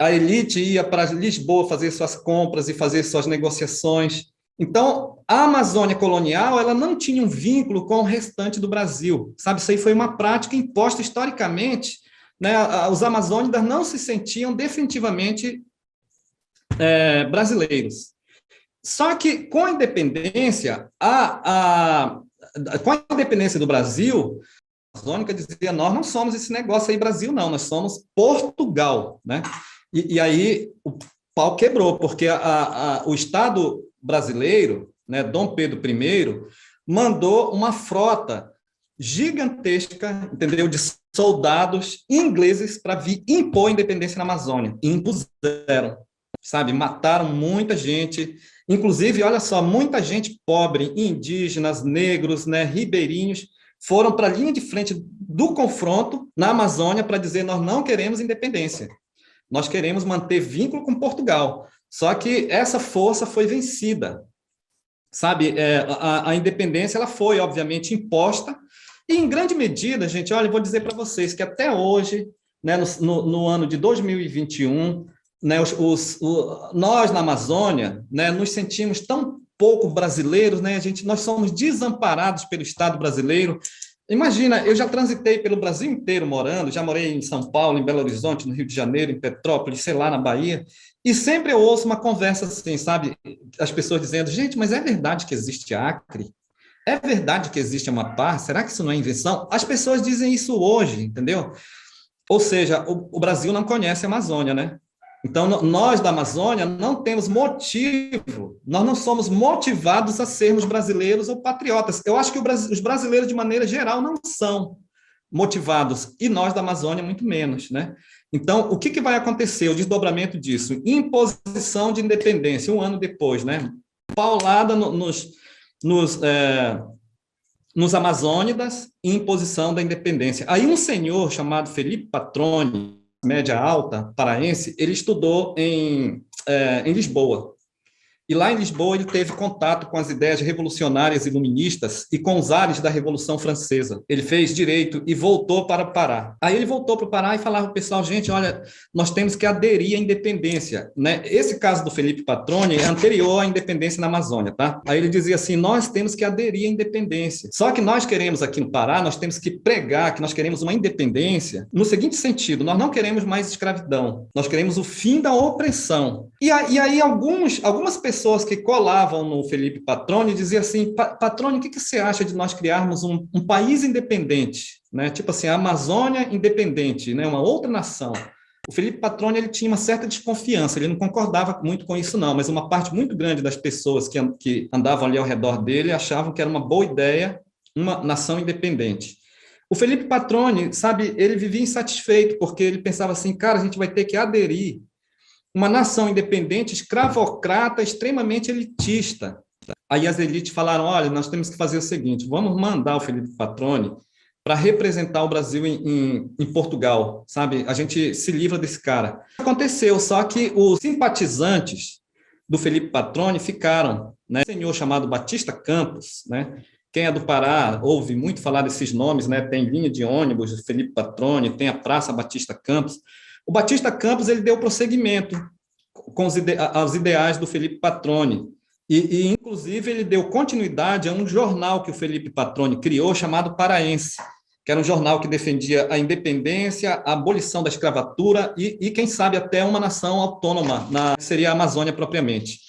Speaker 1: A elite ia para Lisboa fazer suas compras e fazer suas negociações. Então, a Amazônia colonial ela não tinha um vínculo com o restante do Brasil. Sabe, isso aí foi uma prática imposta historicamente, né? Os amazônidas não se sentiam definitivamente brasileiros. Só que, com a independência, com a independência do Brasil, a Amazônica dizia, nós não somos esse negócio aí Brasil, não, nós somos Portugal, né? E aí o pau quebrou, porque o Estado brasileiro, né, Dom Pedro I, mandou uma frota gigantesca, entendeu, de soldados ingleses para vir impor a independência na Amazônia. E impuseram, sabe? Mataram muita gente, inclusive, olha só, muita gente pobre, indígenas, negros, né, ribeirinhos, foram para a linha de frente do confronto na Amazônia para dizer nós não queremos independência, nós queremos manter vínculo com Portugal. Só que essa força foi vencida, sabe? A independência ela foi, obviamente, imposta, e em grande medida, gente, olha, eu vou dizer para vocês que até hoje, né, no ano de 2021, né, nós na Amazônia, né, nos sentimos tão pouco brasileiros, né, nós somos desamparados pelo Estado brasileiro. Imagina, eu já transitei pelo Brasil inteiro morando, já morei em São Paulo, em Belo Horizonte, no Rio de Janeiro, em Petrópolis, sei lá, na Bahia, e sempre eu ouço uma conversa assim, sabe, as pessoas dizendo, gente, mas é verdade que existe Acre? É verdade que existe Amapá? Será que isso não é invenção? As pessoas dizem isso hoje, entendeu? Ou seja, o Brasil não conhece a Amazônia, né? Então, nós da Amazônia não temos motivo, nós não somos motivados a sermos brasileiros ou patriotas. Eu acho que os brasileiros, de maneira geral, não são motivados, e nós da Amazônia muito menos, né? Então, o que vai acontecer? O desdobramento disso, imposição de independência, um ano depois, né? Paulada nos amazônidas, imposição da independência. Aí um senhor chamado Felipe Patroni, média alta, paraense, ele estudou em Lisboa. E lá em Lisboa ele teve contato com as ideias revolucionárias iluministas e com os ares da Revolução Francesa. Ele fez direito e voltou para o Pará. Aí ele voltou para o Pará e falava para o pessoal, gente, olha, nós temos que aderir à independência, né? Esse caso do Felipe Patroni é anterior à independência na Amazônia, tá? Aí ele dizia assim, nós temos que aderir à independência. Só que nós queremos aqui no Pará, nós temos que pregar que nós queremos uma independência no seguinte sentido, nós não queremos mais escravidão, nós queremos o fim da opressão. E aí algumas pessoas que colavam no Felipe Patroni diziam assim, Patroni, o que você acha de nós criarmos um país independente, né? Tipo assim, a Amazônia independente, né? Uma outra nação. O Felipe Patroni ele tinha uma certa desconfiança, ele não concordava muito com isso não, mas uma parte muito grande das pessoas que andavam ali ao redor dele achavam que era uma boa ideia uma nação independente. O Felipe Patroni, sabe, ele vivia insatisfeito, porque ele pensava assim, cara, a gente vai ter que aderir uma nação independente, escravocrata, extremamente elitista. Aí as elites falaram, olha, nós temos que fazer o seguinte, vamos mandar o Felipe Patroni para representar o Brasil em Portugal, sabe? A gente se livra desse cara. Aconteceu, só que os simpatizantes do Felipe Patroni ficaram, né? Um senhor chamado Batista Campos, né? Quem é do Pará ouve muito falar desses nomes, né? Tem linha de ônibus do Felipe Patroni, tem a Praça Batista Campos. O Batista Campos ele deu prosseguimento com aos ideais do Felipe Patroni. Inclusive, ele deu continuidade a um jornal que o Felipe Patroni criou, chamado Paraense, que era um jornal que defendia a independência, a abolição da escravatura e quem sabe, até uma nação autônoma, seria a Amazônia propriamente.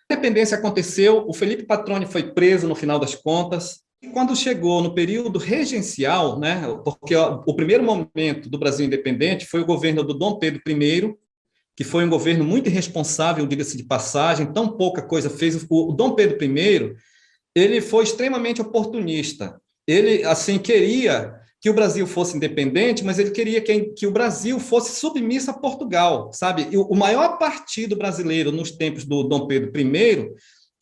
Speaker 1: A independência aconteceu, o Felipe Patroni foi preso no final das contas, e quando chegou no período regencial, né, porque o primeiro momento do Brasil independente foi o governo do Dom Pedro I, que foi um governo muito irresponsável, diga-se de passagem, tão pouca coisa fez. O Dom Pedro I, ele foi extremamente oportunista. Ele, assim, queria que o Brasil fosse independente, mas ele queria que o Brasil fosse submisso a Portugal, sabe? E o maior partido brasileiro nos tempos do Dom Pedro I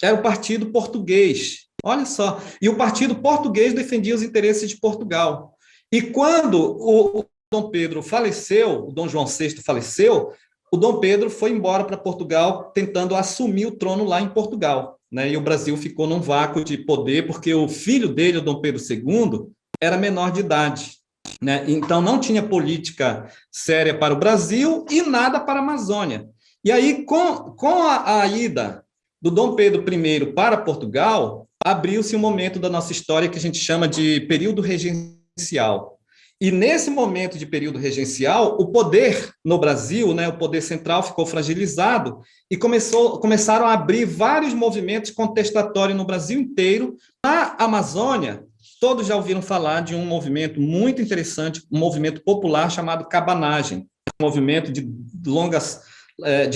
Speaker 1: era o Partido Português. Olha só. E o Partido Português defendia os interesses de Portugal. E quando o Dom Pedro faleceu, o Dom João VI faleceu, o Dom Pedro foi embora para Portugal, tentando assumir o trono lá em Portugal, né? E o Brasil ficou num vácuo de poder, porque o filho dele, o Dom Pedro II, era menor de idade, né? Então não tinha política séria para o Brasil e nada para a Amazônia. E aí, com a ida do Dom Pedro I para Portugal, abriu-se um momento da nossa história que a gente chama de período regencial. E nesse momento de período regencial, o poder no Brasil, né, o poder central ficou fragilizado e começaram a abrir vários movimentos contestatórios no Brasil inteiro. Na Amazônia, todos já ouviram falar de um movimento muito interessante, um movimento popular chamado cabanagem, um movimento de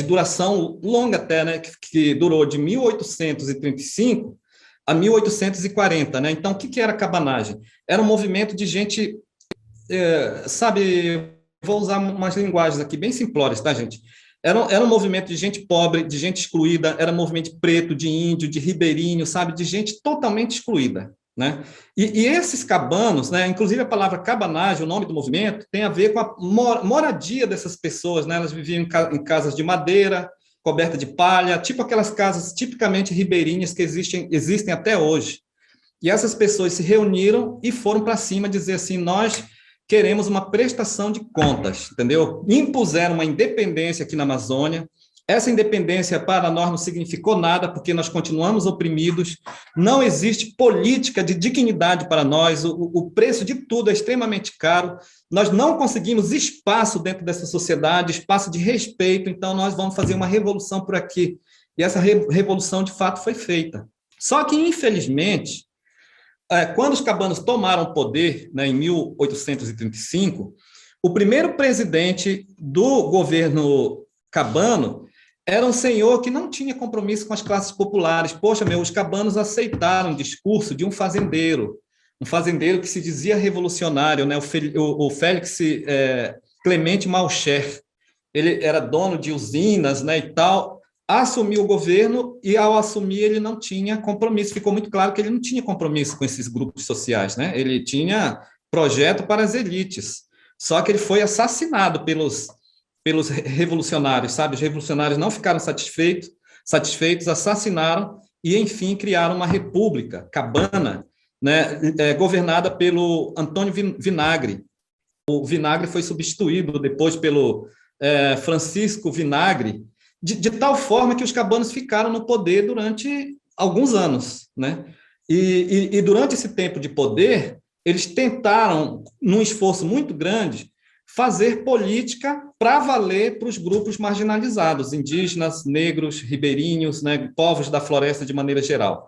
Speaker 1: duração longa até, né, que durou de 1835 a 1840. Né? Então, o que era a cabanagem? Era um movimento de gente... sabe, vou usar umas linguagens aqui bem simplórias, tá, gente? Era um movimento de gente pobre, de gente excluída, era um movimento de preto, de índio, de ribeirinho, sabe, de gente totalmente excluída, né? E esses cabanos, né, inclusive a palavra cabanagem, o nome do movimento, tem a ver com a moradia dessas pessoas, né? Elas viviam em casas de madeira, coberta de palha, tipo aquelas casas tipicamente ribeirinhas que existem até hoje. E essas pessoas se reuniram e foram para cima dizer assim, nós queremos uma prestação de contas, entendeu? Impuseram uma independência aqui na Amazônia. Essa independência para nós não significou nada, porque nós continuamos oprimidos, não existe política de dignidade para nós, o preço de tudo é extremamente caro, nós não conseguimos espaço dentro dessa sociedade, espaço de respeito, então nós vamos fazer uma revolução por aqui. E essa revolução, de fato, foi feita. Só que, infelizmente, quando os cabanos tomaram o poder, né, em 1835, o primeiro presidente do governo cabano era um senhor que não tinha compromisso com as classes populares. Poxa, os cabanos aceitaram o discurso de um fazendeiro que se dizia revolucionário, né, o Félix Clemente Malcher. Ele era dono de usinas, né, e tal, assumiu o governo e, ao assumir, ele não tinha compromisso. Ficou muito claro que ele não tinha compromisso com esses grupos sociais, né? Ele tinha projeto para as elites. Só que ele foi assassinado pelos revolucionários, sabe? Os revolucionários não ficaram satisfeitos, assassinaram e, enfim, criaram uma república cabana, né? Governada pelo Antônio Vinagre. O Vinagre foi substituído depois pelo Francisco Vinagre, de tal forma que os cabanos ficaram no poder durante alguns anos, né? E durante esse tempo de poder, eles tentaram, num esforço muito grande, fazer política para valer para os grupos marginalizados, indígenas, negros, ribeirinhos, né, povos da floresta de maneira geral.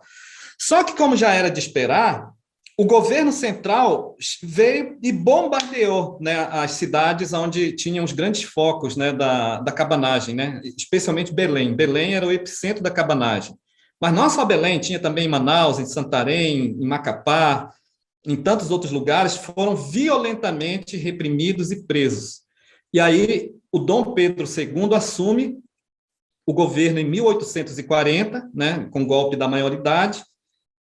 Speaker 1: Só que, como já era de esperar, o governo central veio e bombardeou, né, as cidades onde tinham os grandes focos, né, da cabanagem, né, especialmente Belém. Belém era o epicentro da cabanagem. Mas não só Belém, tinha também em Manaus, em Santarém, em Macapá, em tantos outros lugares, foram violentamente reprimidos e presos. E aí o Dom Pedro II assume o governo em 1840, né, com o golpe da maioridade,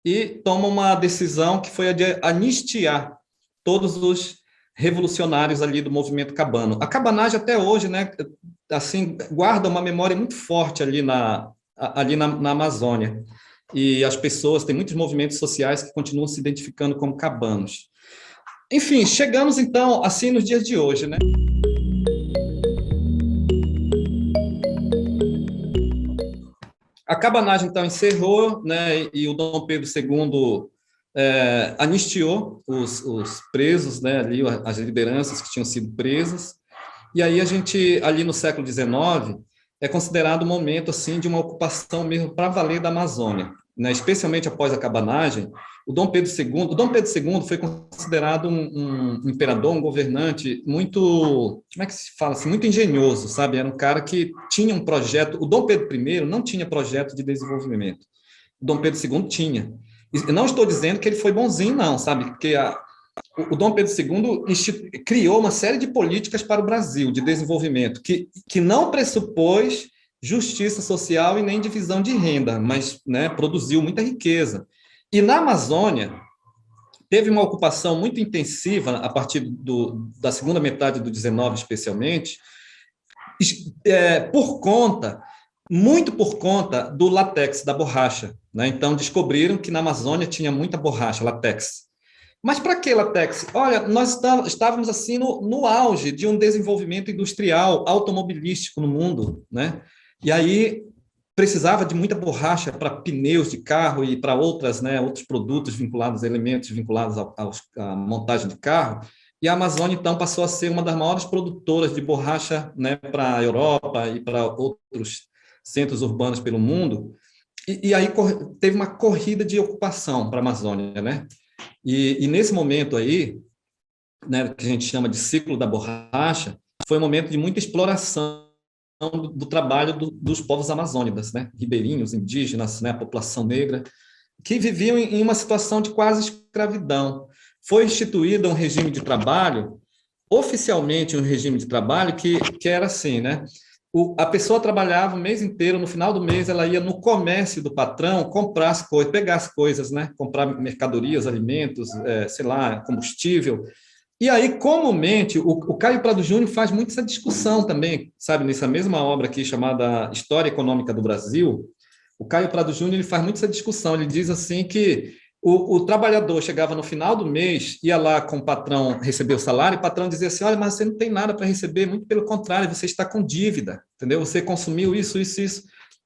Speaker 1: e toma uma decisão que foi a de anistiar todos os revolucionários ali do movimento cabano. A cabanagem até hoje, né, assim, guarda uma memória muito forte ali na Amazônia. E as pessoas, tem muitos movimentos sociais que continuam se identificando como cabanos. Enfim, chegamos então assim nos dias de hoje, né? A cabanagem então encerrou, né? E o Dom Pedro II anistiou os presos, né? Ali as lideranças que tinham sido presas. E aí a gente, ali no século XIX, é considerado um momento assim de uma ocupação mesmo para valer da Amazônia, né? Especialmente após a cabanagem. O Dom Pedro II foi considerado um imperador, um governante muito, como é que se fala assim, muito engenhoso, sabe? Era um cara que tinha um projeto. O Dom Pedro I não tinha projeto de desenvolvimento. O Dom Pedro II tinha. E não estou dizendo que ele foi bonzinho, não, sabe? Porque o Dom Pedro II criou uma série de políticas para o Brasil de desenvolvimento que não pressupôs justiça social e nem divisão de renda, mas, né, produziu muita riqueza. E na Amazônia, teve uma ocupação muito intensiva, a partir da segunda metade do XIX, especialmente, muito por conta do látex, da borracha, né? Então, descobriram que na Amazônia tinha muita borracha, látex. Mas para que látex? Olha, nós estávamos assim no auge de um desenvolvimento industrial, automobilístico no mundo, né? E aí precisava de muita borracha para pneus de carro e para outros produtos vinculados, elementos vinculados à montagem de carro. E a Amazônia, então, passou a ser uma das maiores produtoras de borracha, né, para a Europa e para outros centros urbanos pelo mundo. E aí teve uma corrida de ocupação para a Amazônia, né? E nesse momento aí, né, que a gente chama de ciclo da borracha, foi um momento de muita exploração do trabalho dos povos amazônicos, né? Ribeirinhos, indígenas, né? A população negra, que viviam em uma situação de quase escravidão. Foi instituído um regime de trabalho, oficialmente um regime de trabalho que era assim, né? A pessoa trabalhava o mês inteiro, no final do mês ela ia no comércio do patrão comprar as coisas, pegar as coisas, né? Comprar mercadorias, alimentos, sei lá, combustível. E aí, comumente, o Caio Prado Júnior faz muito essa discussão também, sabe? Nessa mesma obra aqui, chamada História Econômica do Brasil, o Caio Prado Júnior ele faz muito essa discussão. Ele diz assim que o trabalhador chegava no final do mês, ia lá com o patrão receber o salário, e o patrão dizia assim, olha, mas você não tem nada para receber, muito pelo contrário, você está com dívida, entendeu? Você consumiu isso,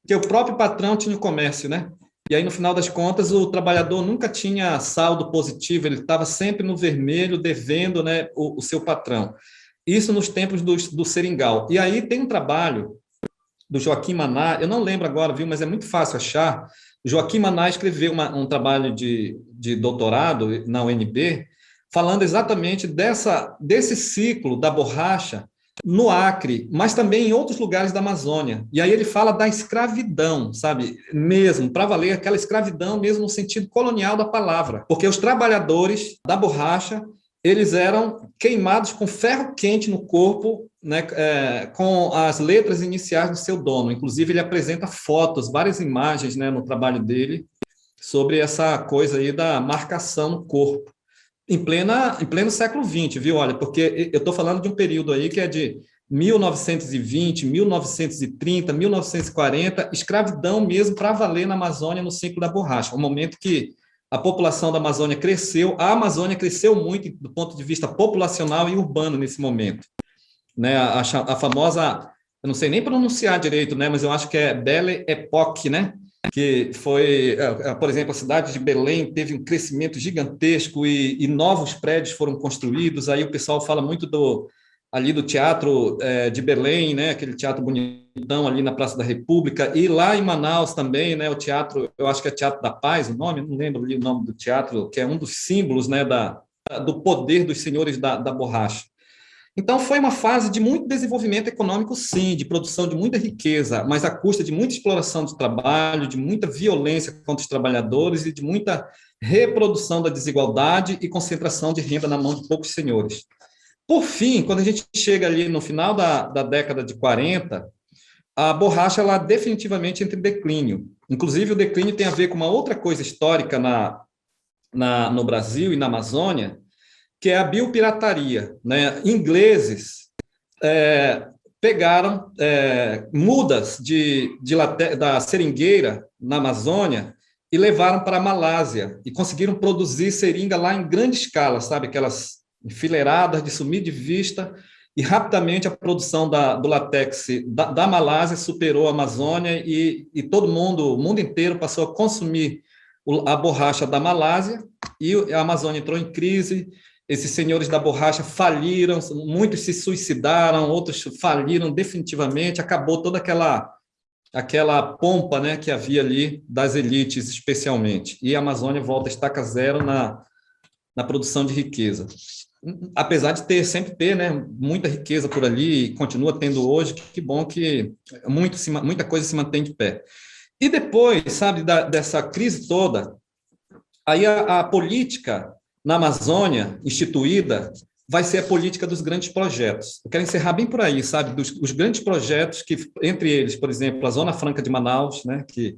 Speaker 1: porque o próprio patrão tinha o comércio, né? E aí, no final das contas, o trabalhador nunca tinha saldo positivo, ele estava sempre no vermelho, devendo, né, o seu patrão. Isso nos tempos do Seringal. E aí tem um trabalho do Joaquim Maná, eu não lembro agora, viu, mas é muito fácil achar. Joaquim Maná escreveu um trabalho de doutorado na UNB, falando exatamente desse ciclo da borracha no Acre, mas também em outros lugares da Amazônia. E aí ele fala da escravidão, sabe? Mesmo, para valer aquela escravidão mesmo no sentido colonial da palavra. Porque os trabalhadores da borracha, eles eram queimados com ferro quente no corpo, né, com as letras iniciais do seu dono. Inclusive, ele apresenta fotos, várias imagens, né, no trabalho dele, sobre essa coisa aí da marcação no corpo. Em pleno século XX, viu? Olha, porque eu estou falando de um período aí que é de 1920, 1930, 1940, escravidão mesmo para valer na Amazônia no ciclo da borracha, um momento que a população da Amazônia cresceu, a Amazônia cresceu muito do ponto de vista populacional e urbano nesse momento. Né? A famosa, eu não sei nem pronunciar direito, né? Mas eu acho que é Belle Époque, né? Que foi, por exemplo, a cidade de Belém teve um crescimento gigantesco e novos prédios foram construídos. Aí o pessoal fala muito ali do teatro de Belém, né? Aquele teatro bonitão ali na Praça da República, e lá em Manaus também, né? O teatro, eu acho que é Teatro da Paz, o nome, não lembro ali o nome do teatro, que é um dos símbolos, né? Do poder dos senhores da borracha. Então, foi uma fase de muito desenvolvimento econômico, sim, de produção de muita riqueza, mas à custa de muita exploração de trabalho, de muita violência contra os trabalhadores e de muita reprodução da desigualdade e concentração de renda na mão de poucos senhores. Por fim, quando a gente chega ali no final da década de 40, a borracha ela definitivamente entra em declínio. Inclusive, o declínio tem a ver com uma outra coisa histórica no Brasil e na Amazônia, que é a biopirataria, né? Ingleses pegaram mudas da seringueira na Amazônia e levaram para a Malásia e conseguiram produzir seringa lá em grande escala, sabe? Aquelas enfileiradas de sumir de vista, e rapidamente a produção do látex da Malásia superou a Amazônia e todo mundo, o mundo inteiro passou a consumir a borracha da Malásia e a Amazônia entrou em crise. Esses senhores da borracha faliram, muitos se suicidaram, outros faliram definitivamente, acabou toda aquela pompa, né, que havia ali das elites, especialmente. E a Amazônia volta a estaca zero na produção de riqueza. Apesar de sempre ter, né, muita riqueza por ali, e continua tendo hoje, que bom que muita coisa se mantém de pé. E depois, sabe, dessa crise toda, aí a política na Amazônia instituída vai ser a política dos grandes projetos. Eu quero encerrar bem por aí, sabe, os grandes projetos que, entre eles, por exemplo, a Zona Franca de Manaus, né, que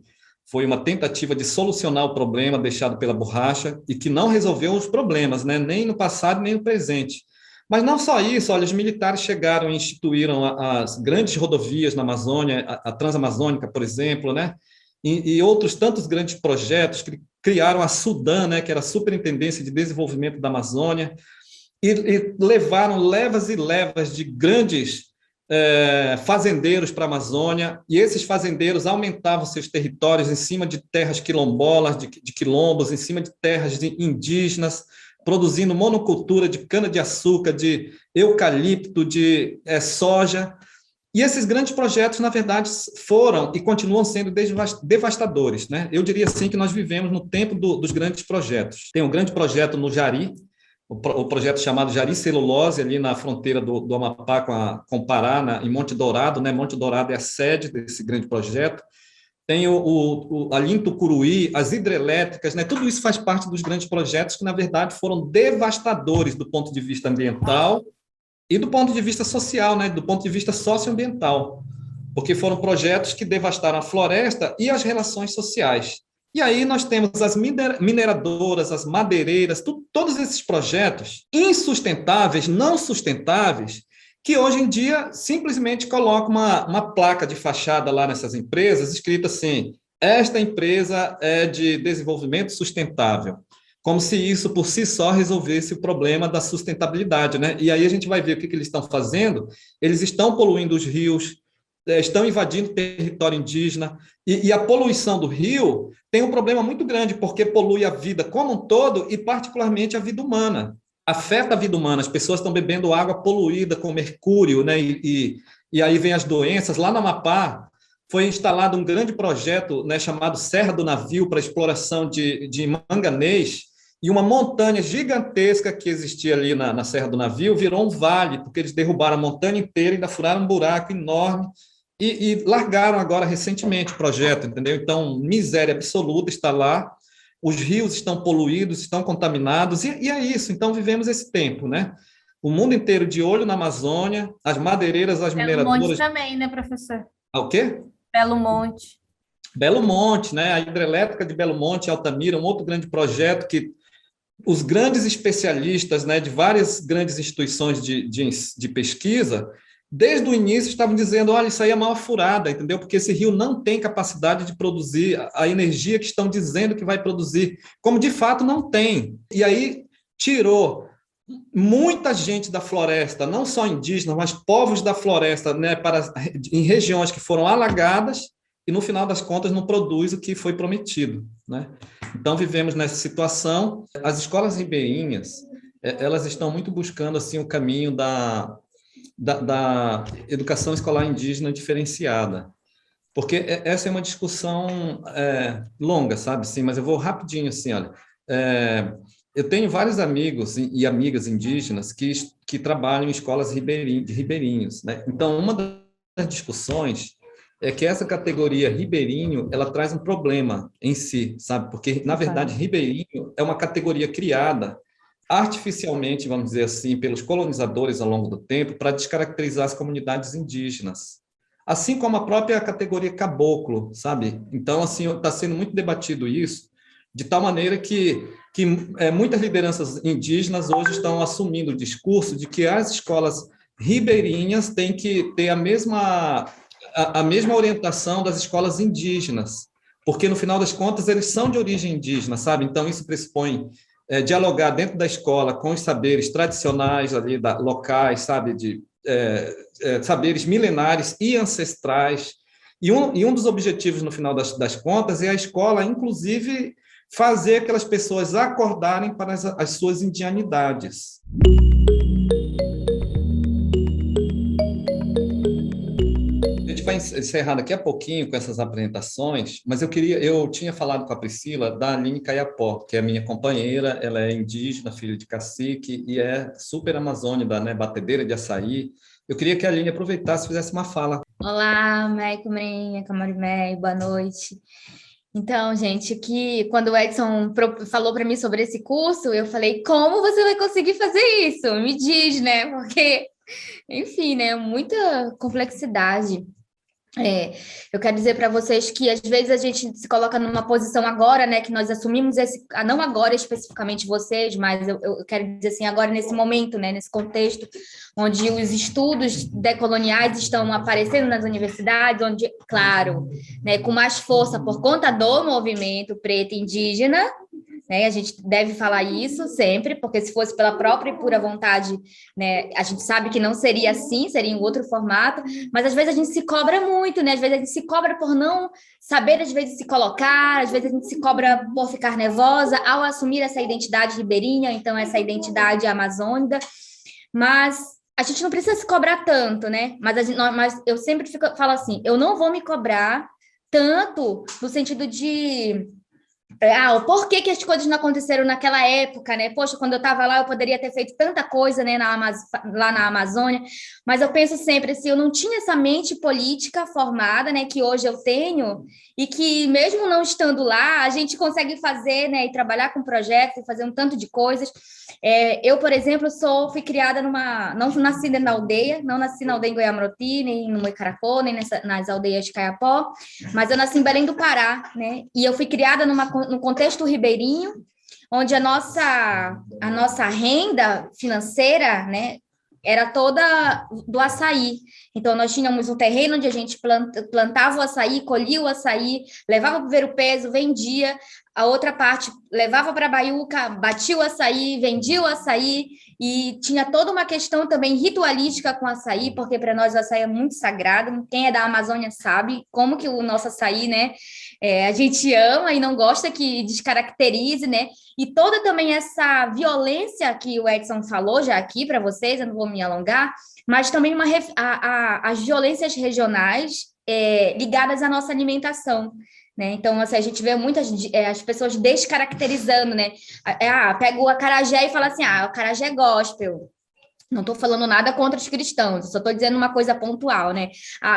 Speaker 1: foi uma tentativa de solucionar o problema deixado pela borracha e que não resolveu os problemas, né, nem no passado nem no presente. Mas não só isso, olha, os militares chegaram e instituíram as grandes rodovias na Amazônia, a Transamazônica, por exemplo, né, e outros tantos grandes projetos que criaram a Sudan, né, que era a Superintendência de Desenvolvimento da Amazônia, e levaram levas e levas de grandes fazendeiros para a Amazônia, e esses fazendeiros aumentavam seus territórios em cima de terras quilombolas, de quilombos, em cima de terras indígenas, produzindo monocultura de cana-de-açúcar, de eucalipto, de soja. E esses grandes projetos, na verdade, foram e continuam sendo devastadores, né? Eu diria assim que nós vivemos no tempo dos grandes projetos. Tem um grande projeto no Jari, o projeto chamado Jari Celulose, ali na fronteira do Amapá com o Pará, em Monte Dourado, né? Monte Dourado é a sede desse grande projeto. Tem ali em Tucuruí, as hidrelétricas, né? Tudo isso faz parte dos grandes projetos que, na verdade, foram devastadores do ponto de vista ambiental e do ponto de vista social, né? Do ponto de vista socioambiental, porque foram projetos que devastaram a floresta e as relações sociais. E aí nós temos as mineradoras, as madeireiras, todos esses projetos insustentáveis, não sustentáveis, que hoje em dia simplesmente colocam uma placa de fachada lá nessas empresas, escrita assim: esta empresa é de desenvolvimento sustentável, como se isso por si só resolvesse o problema da sustentabilidade, né? E aí a gente vai ver o que eles estão fazendo. Eles estão poluindo os rios, estão invadindo território indígena, e a poluição do rio tem um problema muito grande, porque polui a vida como um todo e particularmente a vida humana. Afeta a vida humana, as pessoas estão bebendo água poluída com mercúrio, né? E aí vem as doenças. Lá no Amapá foi instalado um grande projeto, né, chamado Serra do Navio, para exploração de manganês, e uma montanha gigantesca que existia ali na Serra do Navio virou um vale, porque eles derrubaram a montanha inteira, ainda furaram um buraco enorme, e largaram agora recentemente o projeto, entendeu? Então, miséria absoluta está lá, os rios estão poluídos, estão contaminados, e é isso. Então, vivemos esse tempo, né? O mundo inteiro de olho na Amazônia, as madeireiras, as mineradoras...
Speaker 9: Belo Monte também, né, professor?
Speaker 1: O quê?
Speaker 9: Belo Monte.
Speaker 1: Belo Monte, né? A hidrelétrica de Belo Monte, Altamira, um outro grande projeto que os grandes especialistas, né, de várias grandes instituições de pesquisa, desde o início estavam dizendo: olha, isso aí é uma furada, entendeu? Porque esse rio não tem capacidade de produzir a energia que estão dizendo que vai produzir, como de fato não tem. E aí tirou muita gente da floresta, não só indígenas, mas povos da floresta, né, em regiões que foram alagadas, e no final das contas não produz o que foi prometido, né? Então vivemos nessa situação. As escolas ribeirinhas, elas estão muito buscando assim o caminho da educação escolar indígena diferenciada, porque essa é uma discussão longa, sabe? Sim, mas eu vou rapidinho assim, olha. Eu tenho vários amigos e amigas indígenas que trabalham em escolas de ribeirinhos, né? Então, uma das discussões é que essa categoria ribeirinho, ela traz um problema em si, sabe? Porque, na verdade, ribeirinho é uma categoria criada artificialmente, vamos dizer assim, pelos colonizadores ao longo do tempo, para descaracterizar as comunidades indígenas. assim como a própria categoria caboclo, sabe? Então, assim, está sendo muito debatido isso, de tal maneira que muitas lideranças indígenas hoje estão assumindo o discurso de que as escolas ribeirinhas têm que ter a mesma orientação das escolas indígenas, porque, no final das contas, eles são de origem indígena, sabe? Então, isso pressupõe dialogar dentro da escola com os saberes tradicionais ali, locais, sabe? De saberes milenares e ancestrais. E um dos objetivos, no final das contas, é a escola, inclusive, fazer aquelas pessoas acordarem para as suas indianidades. A gente vai encerrar daqui a pouquinho com essas apresentações, mas eu tinha falado com a Priscila da Aline Caiapó, que é minha companheira, ela é indígena, filha de cacique, e é super amazônica, né, batedeira de açaí. Eu queria que a Aline aproveitasse e fizesse uma fala.
Speaker 9: Olá, Maico Mrinha, Camarimé, boa noite. Então, gente, quando o Edson falou para mim sobre esse curso, eu falei, como você vai conseguir fazer isso? Me diz, né? Porque, enfim, né? Muita complexidade. Eu quero dizer para vocês que às vezes a gente se coloca numa posição agora, né, que nós assumimos não agora especificamente vocês, mas eu quero dizer assim, agora nesse momento, né, nesse contexto onde os estudos decoloniais estão aparecendo nas universidades, onde, claro, né, com mais força por conta do movimento preto indígena, né, a gente deve falar isso sempre, porque se fosse pela própria e pura vontade, né, a gente sabe que não seria assim, seria em outro formato, mas às vezes a gente se cobra muito, né, às vezes a gente se cobra por não saber, às vezes, se colocar, às vezes a gente se cobra por ficar nervosa ao assumir essa identidade ribeirinha, então essa identidade amazônica, mas a gente não precisa se cobrar tanto, né, mas eu sempre falo assim, eu não vou me cobrar tanto no sentido de... o porquê que as coisas não aconteceram naquela época, né? Poxa, quando eu estava lá, eu poderia ter feito tanta coisa, né, lá na Amazônia, mas eu penso sempre assim, eu não tinha essa mente política formada, né, que hoje eu tenho, e que mesmo não estando lá, a gente consegue fazer, né, e trabalhar com projetos, e fazer um tanto de coisas. Eu, por exemplo, fui criada não nasci na aldeia, não nasci na aldeia em Goiamroti, nem no Moicaracô, nem nas aldeias de Caiapó, mas eu nasci em Belém do Pará, né, e eu fui criada no contexto ribeirinho, onde a nossa renda financeira, né, era toda do açaí. Então, nós tínhamos um terreno onde a gente plantava o açaí, colhia o açaí, levava para ver o peso, vendia, a outra parte levava para a baiuca, batia o açaí, vendia o açaí, e tinha toda uma questão também ritualística com o açaí, porque para nós o açaí é muito sagrado. Quem é da Amazônia sabe como que o nosso açaí, né, a gente ama e não gosta que descaracterize, né? E toda também essa violência que o Edson falou já aqui para vocês, eu não vou me alongar, mas também as violências regionais ligadas à nossa alimentação, né? Então, assim, a gente vê muitas as pessoas descaracterizando, né? Pega o acarajé e fala assim, o acarajé é gospel. Não estou falando nada contra os cristãos, só estou dizendo uma coisa pontual, né?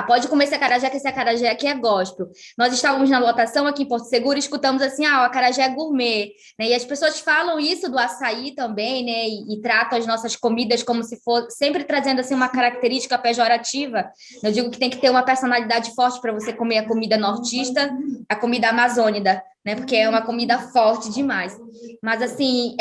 Speaker 9: Pode comer esse acarajé, que esse acarajé aqui é gospel. Nós estávamos na lotação aqui em Porto Seguro e escutamos assim, o acarajé é gourmet, né? E as pessoas falam isso do açaí também, né? E tratam as nossas comidas como se fosse, sempre trazendo assim uma característica pejorativa. Eu digo que tem que ter uma personalidade forte para você comer a comida nortista, a comida amazônica, né? Porque é uma comida forte demais. Mas, assim,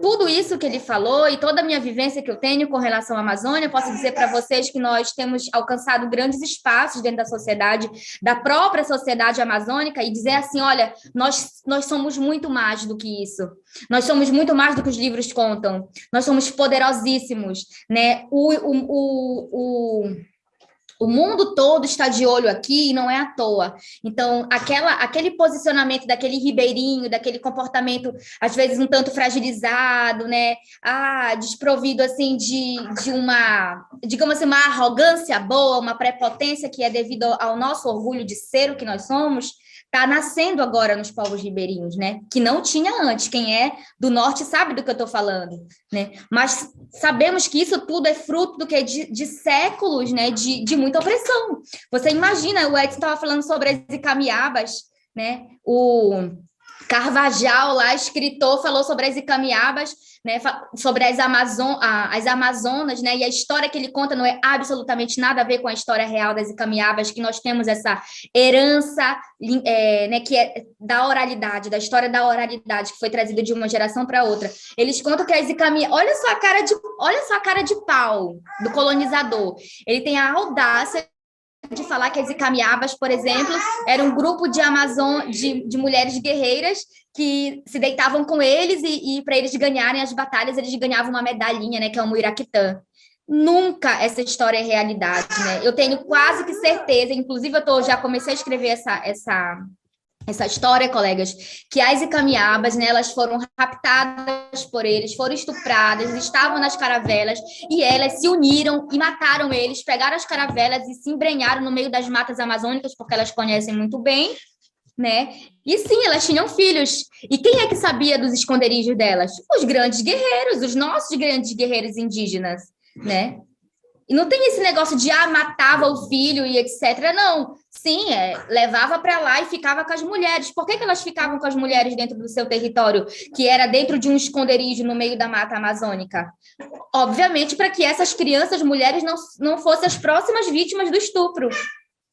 Speaker 9: tudo isso que ele falou e toda a minha vivência que eu tenho com relação à Amazônia, eu posso dizer para vocês que nós temos alcançado grandes espaços dentro da sociedade, da própria sociedade amazônica, e dizer assim, olha, nós somos muito mais do que isso. Nós somos muito mais do que os livros contam. Nós somos poderosíssimos, né? O mundo todo está de olho aqui e não é à toa. Então, aquele posicionamento daquele ribeirinho, daquele comportamento, às vezes, um tanto fragilizado, né? Desprovido, assim, de uma, digamos assim, uma arrogância boa, uma prepotência que é devido ao nosso orgulho de ser o que nós somos, está nascendo agora nos povos ribeirinhos, né? Que não tinha antes. Quem é do norte sabe do que eu estou falando, né? Mas sabemos que isso tudo é fruto do que de séculos, né? De muita opressão. Você imagina, o Edson estava falando sobre as icamiabas, né? Carvajal, lá, escritor, falou sobre as Icamiabas, né, sobre as Amazonas, né, e a história que ele conta não é absolutamente nada a ver com a história real das Icamiabas, que nós temos essa herança, né, que é da oralidade, da história da oralidade, que foi trazida de uma geração para outra. Eles contam que as Icamiabas... Olha só a cara de pau do colonizador. Ele tem a audácia de falar que as Icamiabas, por exemplo, era um grupo de mulheres guerreiras que se deitavam com eles e para eles ganharem as batalhas, eles ganhavam uma medalhinha, né, que é o Muiraquitã. Nunca essa história é realidade, né? Eu tenho quase que certeza, inclusive já comecei a escrever essa história, colegas, que as Icamiabas, né, elas foram raptadas por eles, foram estupradas, estavam nas caravelas e elas se uniram e mataram eles, pegaram as caravelas e se embrenharam no meio das matas amazônicas, porque elas conhecem muito bem, né? E sim, elas tinham filhos. E quem é que sabia dos esconderijos delas? Os grandes guerreiros, os nossos grandes guerreiros indígenas, né? E não tem esse negócio de, matava o filho e etc. Não, sim, levava para lá e ficava com as mulheres. Por que elas ficavam com as mulheres dentro do seu território, que era dentro de um esconderijo no meio da mata amazônica? Obviamente, para que essas crianças, mulheres, não fossem as próximas vítimas do estupro,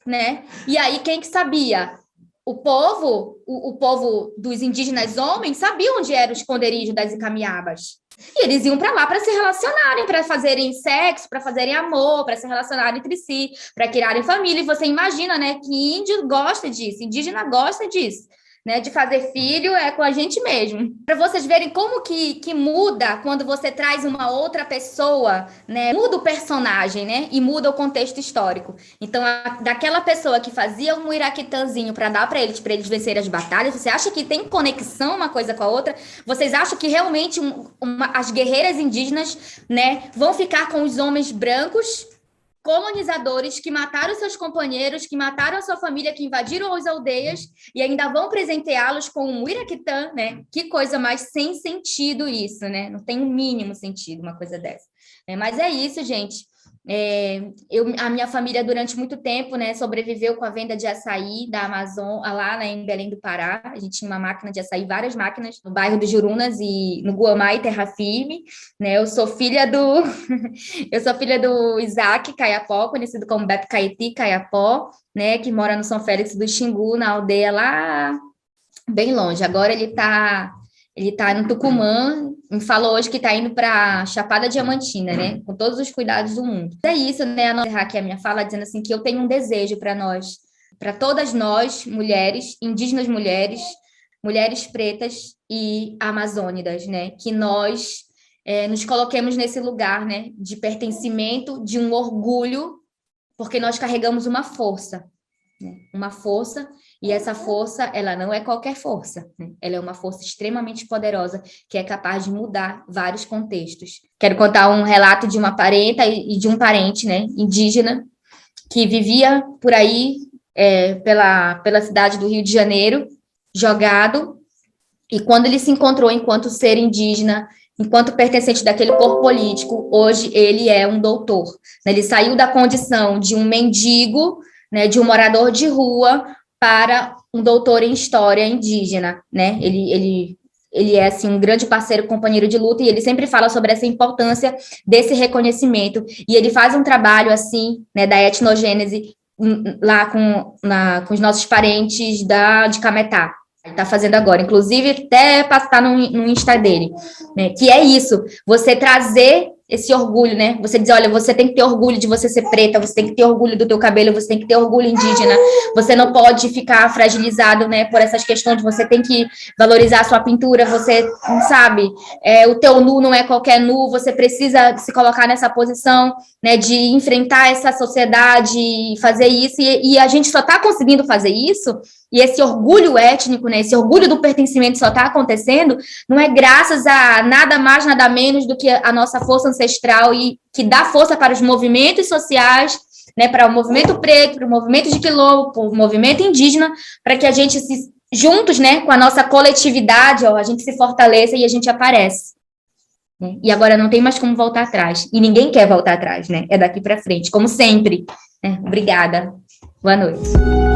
Speaker 9: né? E aí, quem que sabia? O povo dos indígenas homens sabia onde era o esconderijo das Icamiabas. E eles iam para lá para se relacionarem, para fazerem sexo, para fazerem amor, para se relacionarem entre si, para criarem família. E você imagina, né, que índio gosta disso, indígena gosta disso, né, de fazer filho com a gente mesmo. Para vocês verem como que muda quando você traz uma outra pessoa, né, muda o personagem, né, e muda o contexto histórico. Então, daquela pessoa que fazia um Muiraquitãzinho para dar para eles vencerem as batalhas, você acha que tem conexão uma coisa com a outra? Vocês acham que realmente as guerreiras indígenas, né, vão ficar com os homens brancos colonizadores que mataram seus companheiros, que mataram a sua família, que invadiram as aldeias e ainda vão presenteá-los com um Muiraquitã, né? Que coisa mais sem sentido isso, né? Não tem o mínimo sentido uma coisa dessa. Mas é isso, gente. A minha família, durante muito tempo, né, sobreviveu com a venda de açaí da Amazon, lá, né, em Belém do Pará. A gente tinha uma máquina de açaí, várias máquinas, no bairro do Jurunas e no Guamá e Terra Firme, né? Eu sou filha do Isaac Caiapó, conhecido como Beto Caeti Caiapó, né, que mora no São Félix do Xingu, na aldeia lá bem longe. Agora ele tá no Tucumã, me falou hoje que está indo para Chapada Diamantina, né? Com todos os cuidados do mundo. É isso, né? Eu encerrar aqui a minha fala dizendo assim que eu tenho um desejo para nós, para todas nós, mulheres, indígenas mulheres, mulheres pretas e amazônidas, né? Que nós nos coloquemos nesse lugar, né? De pertencimento, de um orgulho, porque nós carregamos uma força, né? Uma força. E essa força, ela não é qualquer força, né? Ela é uma força extremamente poderosa que é capaz de mudar vários contextos. Quero contar um relato de uma parenta e de um parente, né, indígena, que vivia por aí pela cidade do Rio de Janeiro, jogado, e quando ele se encontrou enquanto ser indígena, enquanto pertencente daquele corpo político, hoje ele é um doutor. Ele saiu da condição de um mendigo, né, de um morador de rua, para um doutor em história indígena, né? Ele é, assim, um grande parceiro, companheiro de luta, e ele sempre fala sobre essa importância desse reconhecimento, e ele faz um trabalho, assim, né, da etnogênese lá com os nossos parentes de Cametá. Ele está fazendo agora, inclusive até passar no Insta dele, né? Que é isso, você trazer esse orgulho, né? Você diz, olha, você tem que ter orgulho de você ser preta, você tem que ter orgulho do teu cabelo, você tem que ter orgulho indígena, você não pode ficar fragilizado, né, por essas questões, você tem que valorizar a sua pintura, você, sabe, o teu nu não é qualquer nu, você precisa se colocar nessa posição, né, de enfrentar essa sociedade e fazer isso, e a gente só está conseguindo fazer isso, e esse orgulho étnico, né, esse orgulho do pertencimento só está acontecendo, não é graças a nada mais, nada menos do que a nossa força ancestral e que dá força para os movimentos sociais, né, para o movimento preto, para o movimento de quilombo, para o movimento indígena, para que a gente juntos, né, com a nossa coletividade, a gente se fortaleça e a gente aparece. Né? E agora não tem mais como voltar atrás. E ninguém quer voltar atrás, né? É daqui para frente, como sempre. Né? Obrigada. Boa noite.